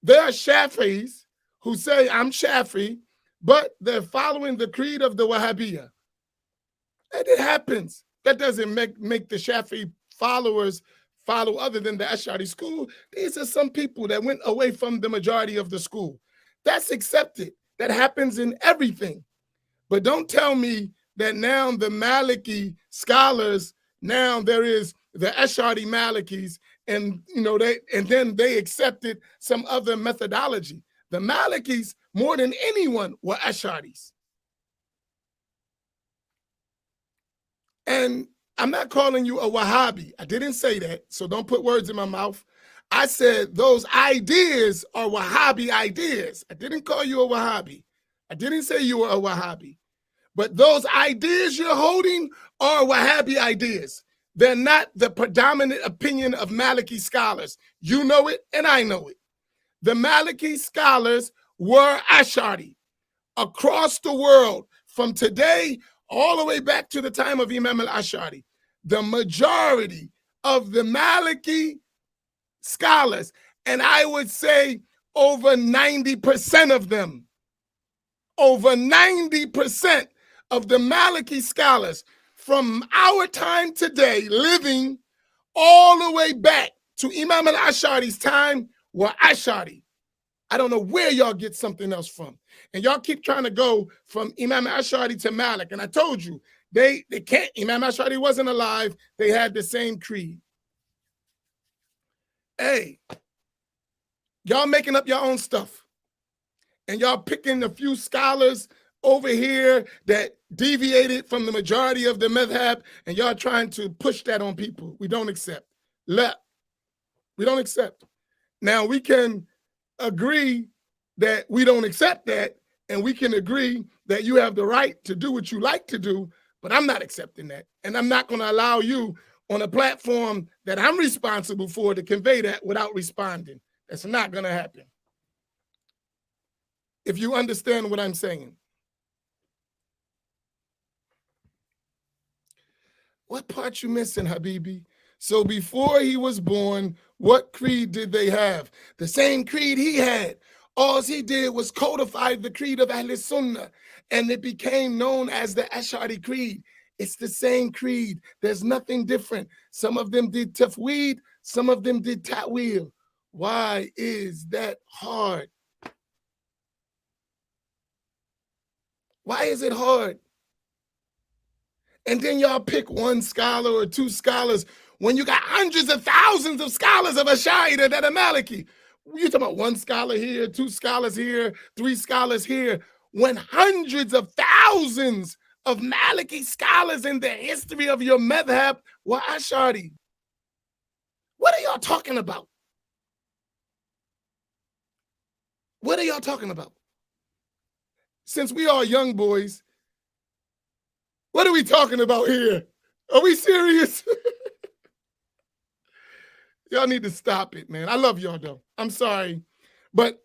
There are Shafi'is who say, I'm Shafi, but they're following the creed of the Wahhabiyah. And it happens. That doesn't make the Shafi followers follow other than the Ash'ari school. These are some people that went away from the majority of the school. That's accepted. That happens in everything. But don't tell me that now the Maliki scholars, now there is the Ash'ari Malikis, and then they accepted some other methodology. The Malikis, more than anyone, were Ash'aris. And I'm not calling you a Wahhabi. I didn't say that, so don't put words in my mouth. I said those ideas are Wahhabi ideas. I didn't call you a Wahhabi. I didn't say you were a Wahhabi. But those ideas you're holding are Wahhabi ideas. They're not the predominant opinion of Maliki scholars. You know it, and I know it. The Maliki scholars were Ash'ari across the world from today all the way back to the time of Imam al-Ash'ari. The majority of the Maliki scholars, and I would say over 90% of them, over 90% of the Maliki scholars from our time today, living all the way back to Imam al-Ash'ari's time, were Ash'ari. I don't know where y'all get something else from. And y'all keep trying to go from Imam al-Ash'ari to Malik. And I told you, they can't. Imam al-Ash'ari wasn't alive. They had the same creed. Hey, y'all making up your own stuff. And y'all picking a few scholars over here that deviated from the majority of the madhab, and y'all trying to push that on people. We don't accept. We don't accept. Now, we can agree that we don't accept that, and we can agree that you have the right to do what you like to do, but I'm not accepting that. And I'm not going to allow you on a platform that I'm responsible for to convey that without responding. That's not going to happen. If you understand what I'm saying. What part you missing, Habibi? So before he was born, what creed did they have? The same creed he had. All he did was codify the creed of Ahl Al-Sunna, and it became known as the Ash'ari creed. It's the same creed. There's nothing different. Some of them did tafweed, some of them did ta'wil. Why is that hard? Why is it hard? And then y'all pick one scholar or two scholars when you got hundreds of thousands of scholars of Ash'ari that are Maliki. You're talking about one scholar here, two scholars here, three scholars here, when hundreds of thousands of Maliki scholars in the history of your madhab were Ash'ari. What are y'all talking about? What are y'all talking about? Since we are young boys, what are we talking about here? Are we serious? Y'all need to stop it, man. I love y'all, though. I'm sorry. But,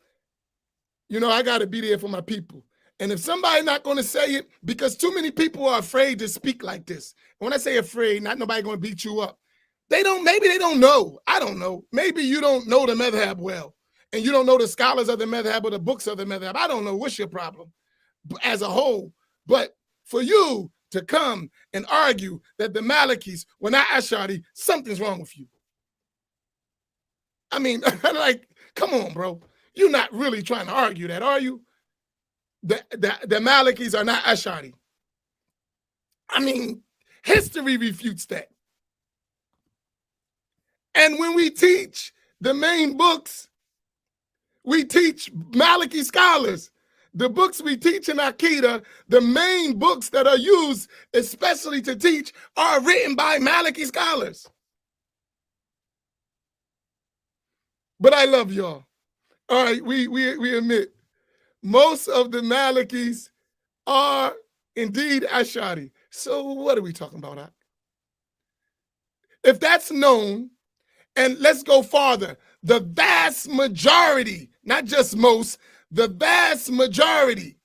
you know, I got to be there for my people. And if somebody not going to say it, because too many people are afraid to speak like this. When I say afraid, not nobody going to beat you up. Maybe they don't know. I don't know. Maybe you don't know the madhab well. And you don't know the scholars of the madhab or the books of the madhab. I don't know. What's your problem as a whole? But for you to come and argue that the Malikis were not Ash'ari, something's wrong with you. I mean, like, come on, bro. You're not really trying to argue that, are you? The Malikis are not Ash'ari. I mean, history refutes that. And when we teach the main books, we teach Maliki scholars. The books we teach in Aqidah, the main books that are used especially to teach, are written by Maliki scholars. But I love y'all. All right, we admit most of the Malikis are indeed Ash'ari. So what are we talking about? If that's known, and let's go farther, the vast majority, not just most, the vast majority,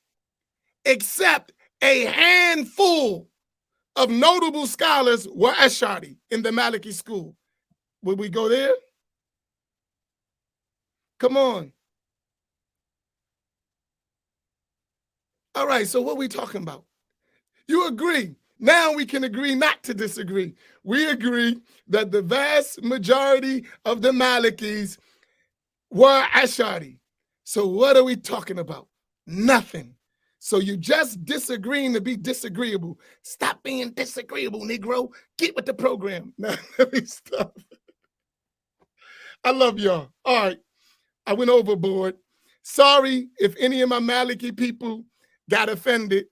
except a handful of notable scholars, were Ash'ari in the Maliki school. Would we go there? Come on. All right, so what are we talking about? You agree. Now we can agree not to disagree. We agree that the vast majority of the Malikis were Ash'ari. So what are we talking about? Nothing. So you just disagreeing to be disagreeable. Stop being disagreeable, Negro. Get with the program. Now, let me stop. I love y'all. All right. I went overboard. Sorry if any of my Maliki people got offended.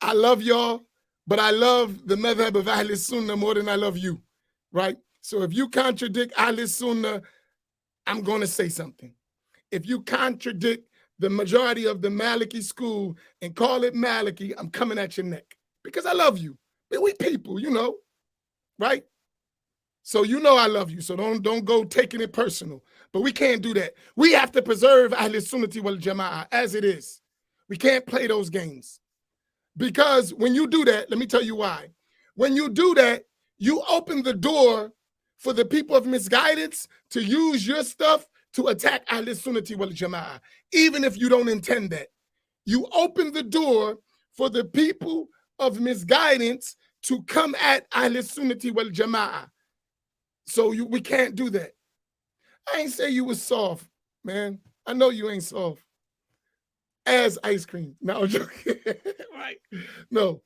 I love y'all, but I love the madhab of Ahl Al-Sunna more than I love you, right? So if you contradict Ahl Al-Sunna, I'm going to say something. If you contradict the majority of the Maliki school and call it Maliki, I'm coming at your neck because I love you. But we people, you know, right? So you know I love you, so don't go taking it personal. But we can't do that. We have to preserve Ahl Sunnati wal Jama'ah as it is. We can't play those games. Because when you do that, let me tell you why. When you do that, you open the door for the people of misguidance to use your stuff to attack Ahl Sunnati wal Jama'ah, even if you don't intend that. You open the door for the people of misguidance to come at Ahl Sunnati wal Jama'ah. So we can't do that. I ain't say you was soft, man. I know you ain't soft. As ice cream. No, I'm joking. Right. No.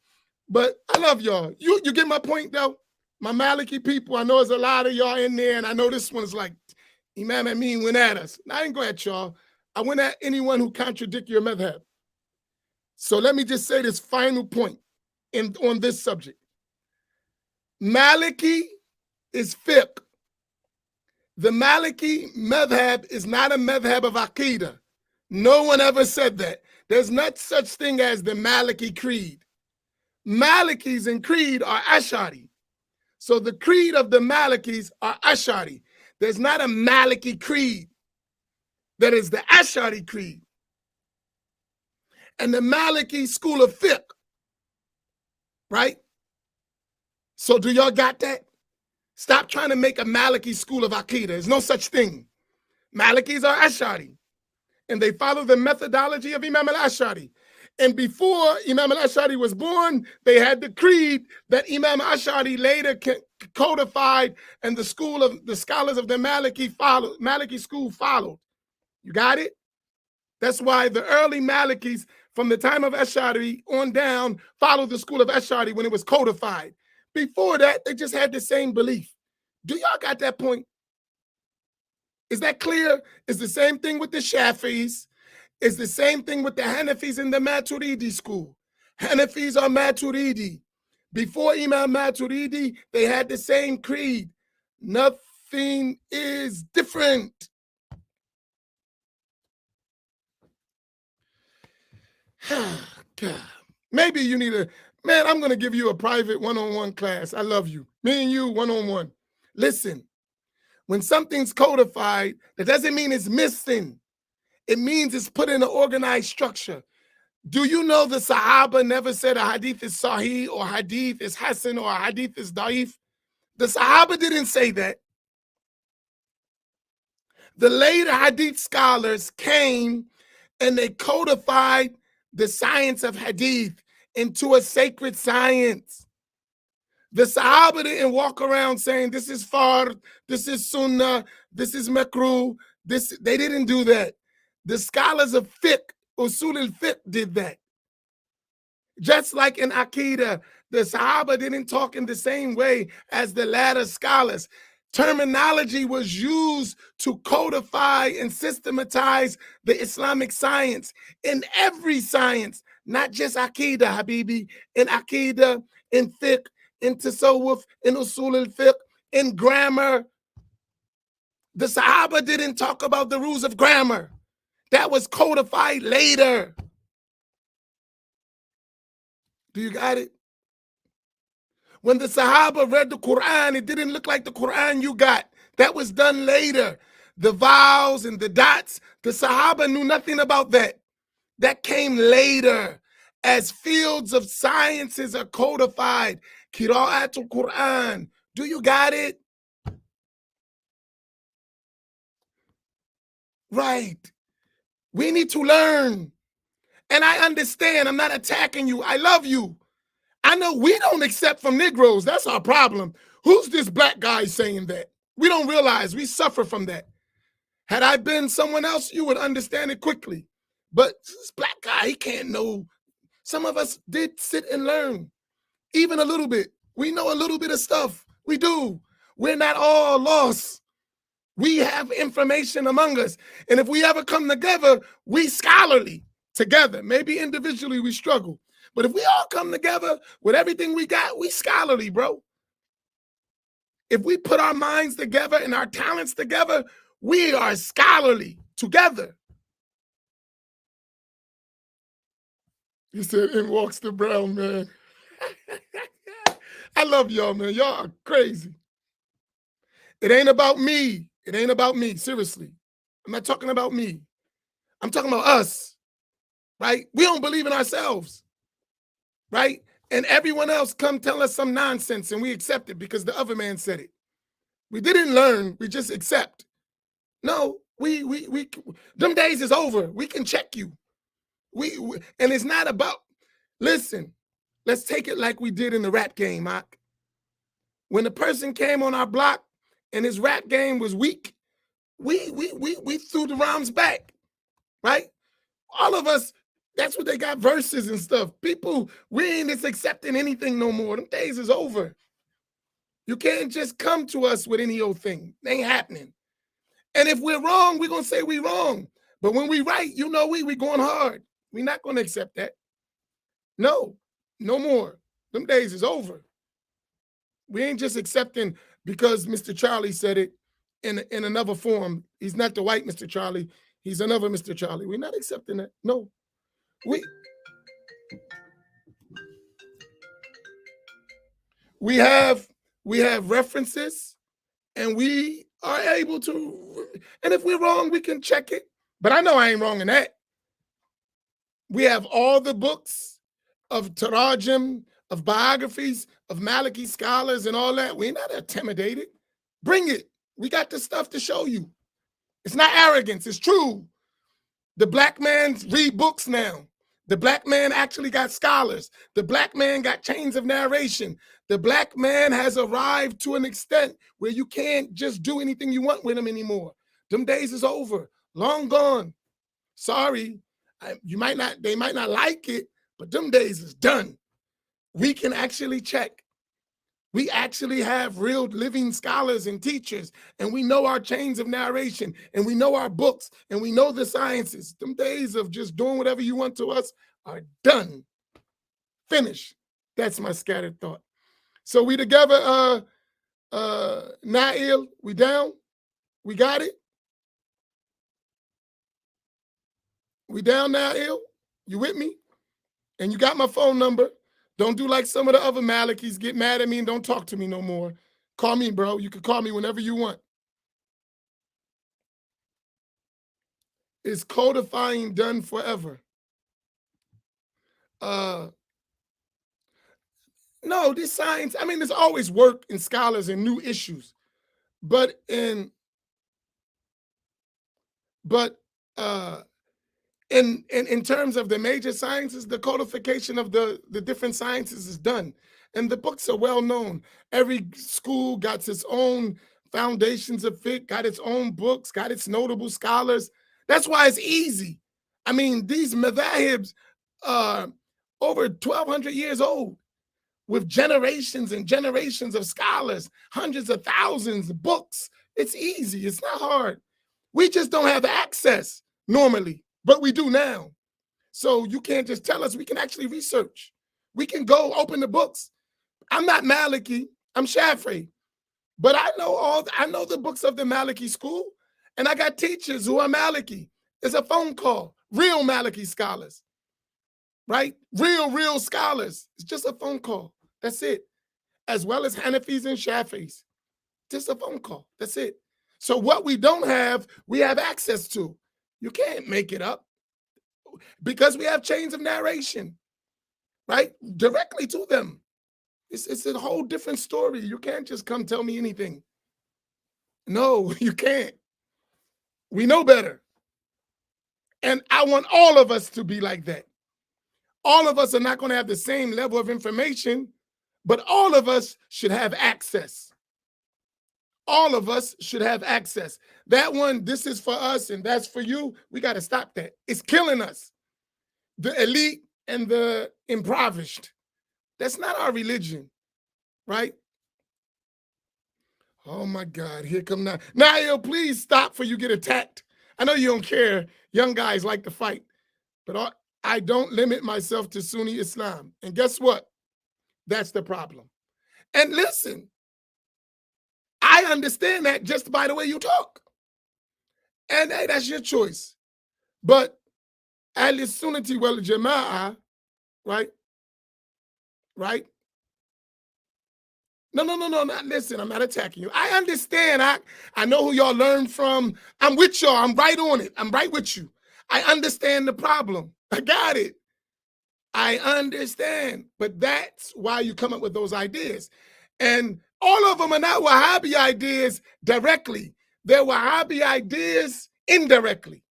But I love y'all. You get my point, though? My Maliki people, I know there's a lot of y'all in there, and I know this one's like, Imam Amin went at us. I didn't go at y'all. I went at anyone who contradict your madhab. So let me just say this final point on this subject. Maliki is fiqh. The Maliki madhab is not a madhab of Aqidah. No one ever said that. There's not such thing as the Maliki creed. Malikis and creed are Ash'ari. So the creed of the Malikis are Ash'ari. There's not a Maliki creed. That is the Ash'ari creed. And the Maliki school of fiqh, right? So do y'all got that? Stop trying to make a Maliki school of Aqidah. There's no such thing. Malikis are Ash'ari. And they follow the methodology of Imam al-Ash'ari. And before Imam al-Ash'ari was born, they had the creed that Imam al-Ash'ari later codified, and the scholars of the Maliki school followed. You got it? That's why the early Malikis, from the time of Ash'ari on down, followed the school of Ash'ari when it was codified. Before that, they just had the same belief. Do y'all got that point? Is that clear? It's the same thing with the Shafi'is. It's the same thing with the Hanafis in the Maturidi school. Hanafis are Maturidi. Before Imam Maturidi, they had the same creed. Nothing is different. God. Maybe you need man, I'm going to give you a private one-on-one class. I love you. Me and you, one-on-one. Listen, when something's codified, that doesn't mean it's missing. It means it's put in an organized structure. Do you know the Sahaba never said a hadith is sahih or hadith is hasan or a hadith is da'if? The Sahaba didn't say that. The later hadith scholars came and they codified the science of hadith into a sacred science. The Sahaba didn't walk around saying this is fard, this is sunnah, this is makruh. They didn't do that. The scholars of fiqh, usul al-fiqh, did that. Just like in Aqidah, the Sahaba didn't talk in the same way as the latter scholars. Terminology was used to codify and systematize the Islamic science in every science, not just Aqidah, Habibi, in Aqidah, in fiqh, in tasawwuf, in usul al-fiqh, in grammar. The Sahaba didn't talk about the rules of grammar. That was codified later. Do you got it? When the Sahaba read the Quran, it didn't look like the Quran you got. That was done later. The vowels and the dots, the Sahaba knew nothing about that. That came later. As fields of sciences are codified. Qira'atul Quran. Do you got it? Right. We need to learn. And I understand. I'm not attacking you. I love you. I know we don't accept from Negroes. That's our problem. Who's this black guy saying that? We don't realize we suffer from that. Had I been someone else, you would understand it quickly. But this black guy, he can't know. Some of us did sit and learn, even a little bit. We know a little bit of stuff. We do. We're not all lost. We have information among us. And if we ever come together, we scholarly together. Maybe individually we struggle. But if we all come together with everything we got, we scholarly, bro. If we put our minds together and our talents together, we are scholarly together. He said, in walks the brown man. I love y'all, man. Y'all are crazy. It ain't about me. It ain't about me, seriously. I'm not talking about me. I'm talking about us, right? We don't believe in ourselves, right? And everyone else come tell us some nonsense and we accept it because the other man said it. We didn't learn, we just accept. No, we them days is over. We can check you. And it's not about, listen, let's take it like we did in the rap game, Mark. When the person came on our block and his rap game was weak, we threw the rhymes back, right? All of us, that's what they got, verses and stuff. People, we ain't just accepting anything no more. Them days is over. You can't just come to us with any old thing. It ain't happening. And if we're wrong, we're going to say we're wrong. But when we right, you know we going hard. We're not going to accept that. No, no more. Them days is over. We ain't just accepting because Mr. Charlie said it in another form. He's not the white Mr. Charlie. He's another Mr. Charlie. We're not accepting that. No. We have references and we are able to, and if we're wrong, we can check it. But I know I ain't wrong in that. We have all the books of Tarajim, of biographies, of Maliki scholars and all that. We're not intimidated. Bring it. We got the stuff to show you. It's not arrogance. It's true. The black man read books now. The black man actually got scholars. The black man got chains of narration. The black man has arrived to an extent where you can't just do anything you want with him anymore. Them days is over. Long gone. Sorry. They might not like it, but them days is done. We can actually check. We actually have real living scholars and teachers, and we know our chains of narration, and we know our books, and we know the sciences. Them days of just doing whatever you want to us are done. Finish. That's my scattered thought. So we together, Nail, we down? We got it? We down, Nail? You with me? And you got my phone number. Don't do like some of the other Malikis, get mad at me and don't talk to me no more. Call me, bro. You can call me whenever you want. Is codifying done forever? No, this science, I mean, there's always work in scholars and new issues. But in terms of the major sciences, the codification of the different sciences is done. And the books are well known. Every school got its own foundations of fiqh, got its own books, got its notable scholars. That's why it's easy. I mean, these madhahibs are over 1,200 years old with generations and generations of scholars, hundreds of thousands of books. It's easy. It's not hard. We just don't have access normally, but we do now. So you can't just tell us. We can actually research. We can go open the books. I'm not Maliki. I'm Shafi'i. But I know the books of the Maliki school, and I got teachers who are Maliki. It's a phone call. Real Maliki scholars, right? Real scholars. It's just a phone call. That's it. As well as Hanafis and Shafi'is. Just a phone call. That's it. So what we don't have, we have access to. You can't make it up because we have chains of narration, right? Directly to them. It's a whole different story. You can't just come tell me anything. No, you can't. We know better. And I want all of us to be like that. All of us are not going to have the same level of information, but all of us should have access. All of us should have access. That one, this is for us and that's for you. We got to stop that. It's killing us. The elite and the impoverished. That's not our religion, right? Oh my God, here come now. Nail, please stop before you get attacked. I know you don't care. Young guys like to fight, but I don't limit myself to Sunni Islam. And guess what? That's the problem. And listen, I understand that just by the way you talk. And hey, that's your choice. But Ahl Al-Sunna wal Jama'ah, right? Right? No, not listen, I'm not attacking you. I understand. I know who y'all learn from. I'm with y'all. I'm right on it. I'm right with you. I understand the problem. I got it. I understand. But that's why you come up with those ideas. And all of them are not Wahhabi ideas directly. They're Wahhabi ideas indirectly.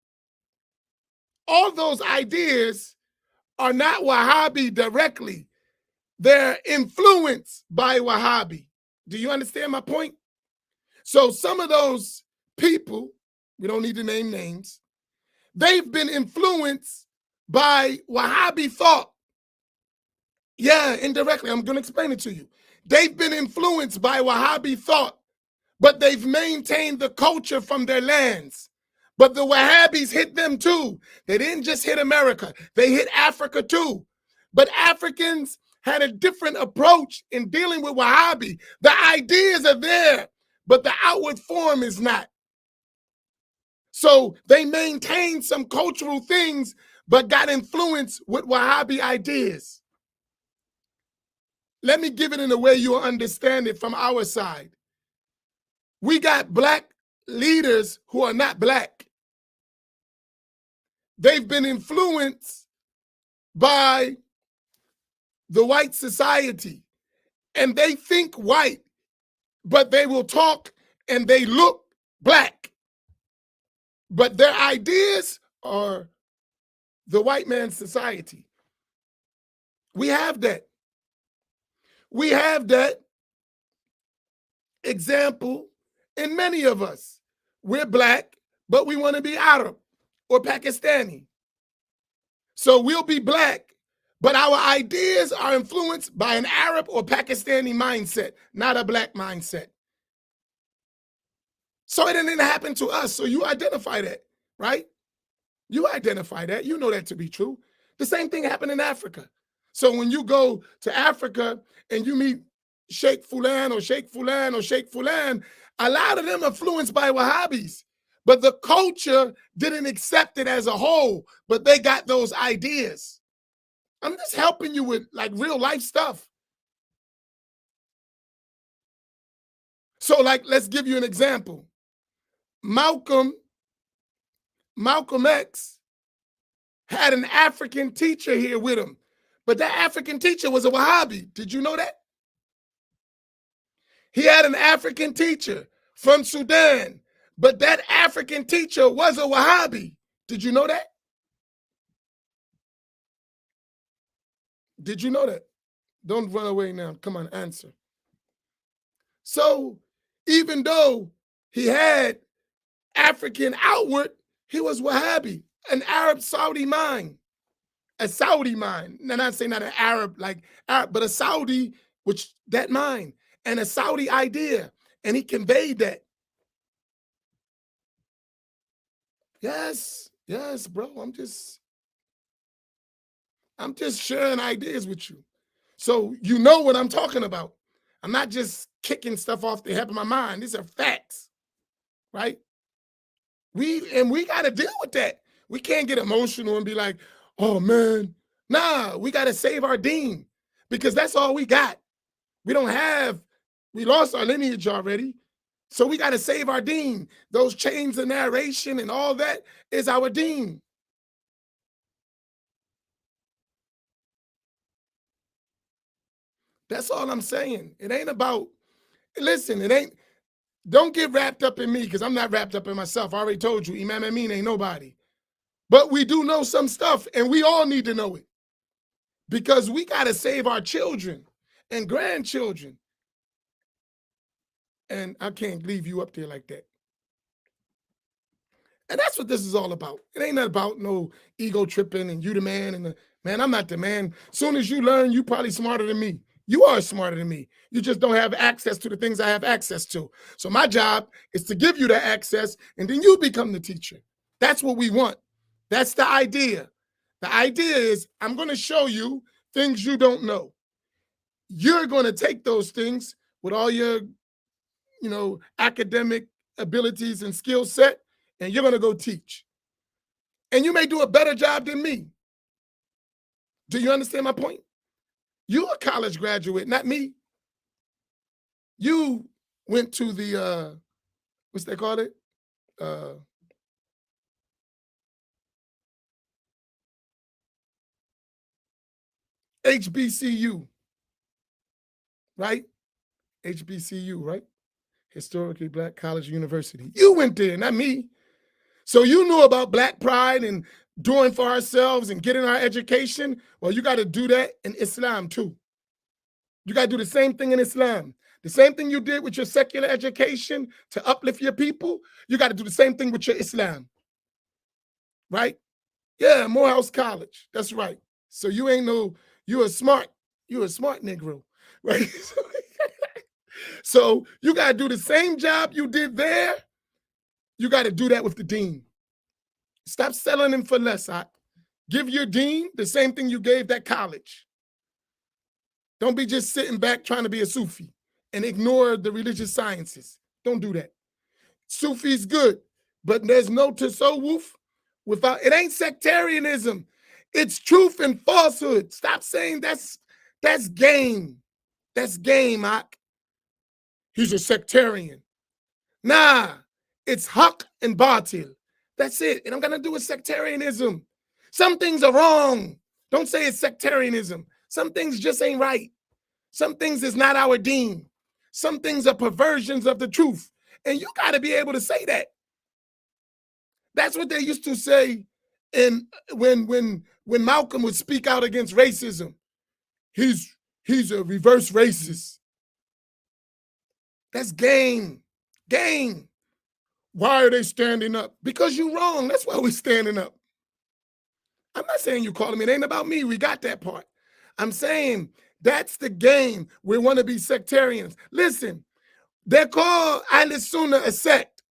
All those ideas are not Wahhabi directly. They're influenced by Wahhabi. Do you understand my point? So some of those people, we don't need to name names, they've been influenced by Wahhabi thought. Yeah, indirectly. I'm going to explain it to you. They've been influenced by Wahhabi thought, but they've maintained the culture from their lands. But the Wahhabis hit them too. They didn't just hit America. They hit Africa too. But Africans had a different approach in dealing with Wahhabi. The ideas are there, but the outward form is not. So they maintained some cultural things, but got influenced with Wahhabi ideas. Let me give it in a way you'll understand it from our side. We got black leaders who are not black. They've been influenced by the white society, and they think white, but they will talk and they look black. But their ideas are the white man's society. We have that. We have that example in many of us. We're black, but we want to be Arab or Pakistani. So we'll be black, but our ideas are influenced by an Arab or Pakistani mindset, not a black mindset. So it didn't happen to us. So you identify that, right? You identify that. You know that to be true. The same thing happened in Africa. So when you go to Africa and you meet Sheikh Fulan or Sheikh Fulan or Sheikh Fulan, a lot of them are influenced by Wahhabis. But the culture didn't accept it as a whole, but they got those ideas. I'm just helping you with like real life stuff. So like, let's give you an example. Malcolm X had an African teacher here with him, but that African teacher was a Wahhabi. Did you know that? He had an African teacher from Sudan, but that African teacher was a Wahhabi. Did you know that? Did you know that? Don't run away now. Come on, answer. So even though he had African outward, he was Wahhabi, an Arab Saudi mind, a Saudi mind. And I'm not saying not an Arab like Arab, but a Saudi, which that mind and a Saudi idea. And he conveyed that. Yes, bro. I'm just sharing ideas with you. So you know what I'm talking about. I'm not just kicking stuff off the head of my mind. These are facts, right? We got to deal with that. We can't get emotional and be like, oh man, nah, we got to save our deen because that's all we got. We lost our lineage already. So we got to save our deen. Those chains of narration and all that is our deen. That's all I'm saying. It ain't about, listen, don't get wrapped up in me because I'm not wrapped up in myself. I already told you, Imam Amin ain't nobody. But we do know some stuff and we all need to know it because we got to save our children and grandchildren. And I can't leave you up there like that. And that's what this is all about. It ain't about no ego tripping and you the man and man, I'm not the man. Soon as you learn, you probably smarter than me. You are smarter than me. You just don't have access to the things I have access to. So my job is to give you the access and then you become the teacher. That's what we want. That's the idea. The idea is I'm going to show you things you don't know. You're going to take those things with all your, academic abilities and skill set, and you're going to go teach. And you may do a better job than me. Do you understand my point? You're a college graduate, not me. You went to the, what's they call it? HBCU, right? HBCU, right? Historically Black College University. You went there, not me. So you knew about Black pride and doing for ourselves and getting our education. Well, you got to do that in Islam too. You got to do the same thing in Islam. The same thing you did with your secular education to uplift your people, you got to do the same thing with your Islam. Right? Yeah, Morehouse College. That's right. So you're a smart Negro, right? So you got to do the same job you did there. You got to do that with the deen. Stop selling him for less. Give your dean the same thing you gave that college. Don't be just sitting back trying to be a Sufi and ignore the religious sciences. Don't do that. Sufi's good, but there's no tasawwuf without, it ain't sectarianism. It's truth and falsehood. Stop saying that's game. That's game, Ak. He's a sectarian. Nah, it's haq and batil. That's it. And I'm going to do with sectarianism. Some things are wrong. Don't say it's sectarianism. Some things just ain't right. Some things is not our deen. Some things are perversions of the truth. And you got to be able to say that. That's what they used to say when Malcolm would speak out against racism. He's a reverse racist. That's game. Game. Why are they standing up? Because you're wrong. That's why we're standing up. I'm not saying you calling me. It ain't about me. We got that part. I'm saying that's the game. We want to be sectarians. Listen, they call Ahl Al-Sunna a sect.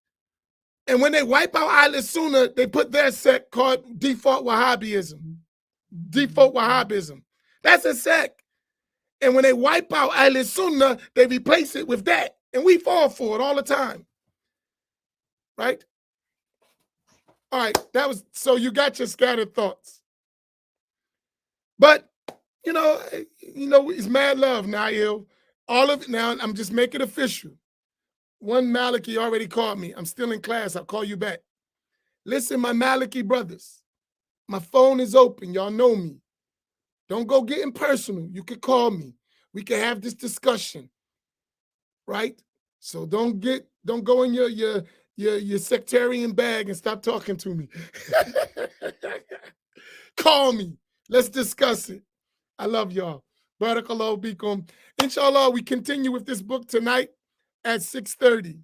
And when they wipe out Ahl Al-Sunna, they put their sect called default Wahhabism. Default Wahhabism. That's a sect. And when they wipe out Ahl Al-Sunna, they replace it with that. And we fall for it all the time. Right? All right, so you got your scattered thoughts. But You know, it's mad love, Nail. All of it now, I'm just making it official. One Maliki already called me. I'm still in class. I'll call you back. Listen, my Maliki brothers, my phone is open. Y'all know me. Don't go getting personal. You can call me. We can have this discussion, right? So don't go in your sectarian bag and stop talking to me. Call me. Let's discuss it. I love y'all. Barakallahu bikum. Inshallah, we continue with this book tonight at 6:30.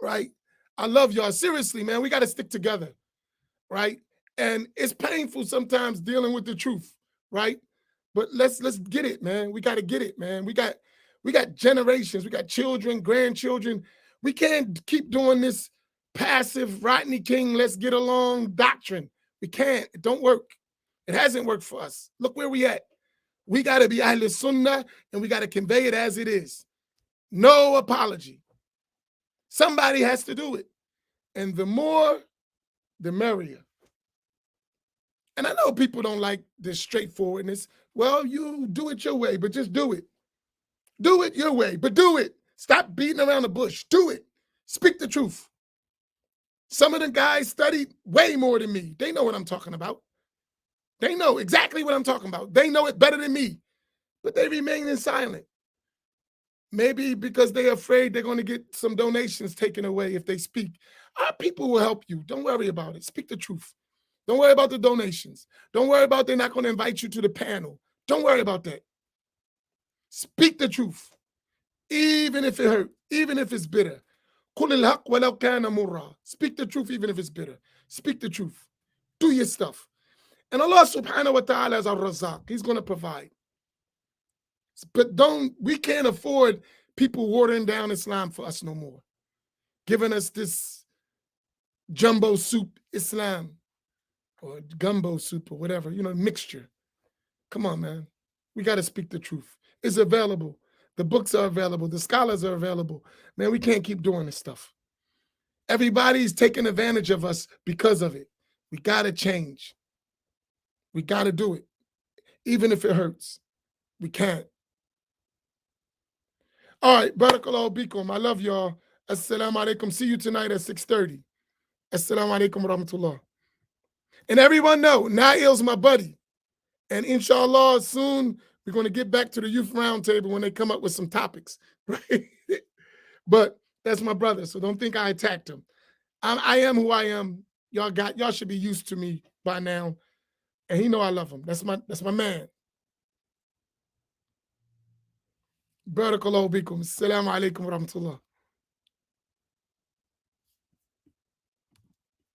Right? I love y'all. Seriously, man, we got to stick together. Right? And it's painful sometimes dealing with the truth, right? But let's get it, man. We got to get it, man. We got generations, we got children, grandchildren. We can't keep doing this passive Rodney King, let's get along doctrine. We can't. It don't work. It hasn't worked for us. Look where we at. We got to be Ahl Al-Sunna and we got to convey it as it is. No apology. Somebody has to do it. And the more, the merrier. And I know people don't like this straightforwardness. Well, you do it your way, but just do it. Do it your way, but do it. Stop beating around the bush. Do it. Speak the truth. Some of the guys studied way more than me. They know what I'm talking about. They know exactly what I'm talking about. They know it better than me, but they remain silent. Maybe because they're afraid they're going to get some donations taken away if they speak. Our people will help you. Don't worry about it. Speak the truth. Don't worry about the donations. Don't worry about they're not going to invite you to the panel. Don't worry about that. Speak the truth. Even if it hurt, even if it's bitter. Speak the truth even if it's bitter. Speak the truth. Do your stuff. And Allah subhanahu wa ta'ala is our Razak. He's going to provide. But we can't afford people watering down Islam for us no more. Giving us this jumbo soup Islam or gumbo soup or whatever, mixture. Come on, man. We got to speak the truth. It's available. The books are available. The scholars are available. Man, we can't keep doing this stuff. Everybody's taking advantage of us because of it. We got to change. We got to do it. Even if it hurts. We can't. All right. Barakallahu bikum. I love y'all. Assalamu alaikum. See you tonight at 6:30. Assalamu alaikum wa rahmatullah. And everyone know, Nail's my buddy. And inshallah, soon we're going to get back to the youth roundtable when they come up with some topics. Right? But that's my brother, so don't think I attacked him. I am who I am. Y'all should be used to me by now. And he know I love him. That's my man. Barakallahu bikum. Assalamu alaikum wa rahmatullah.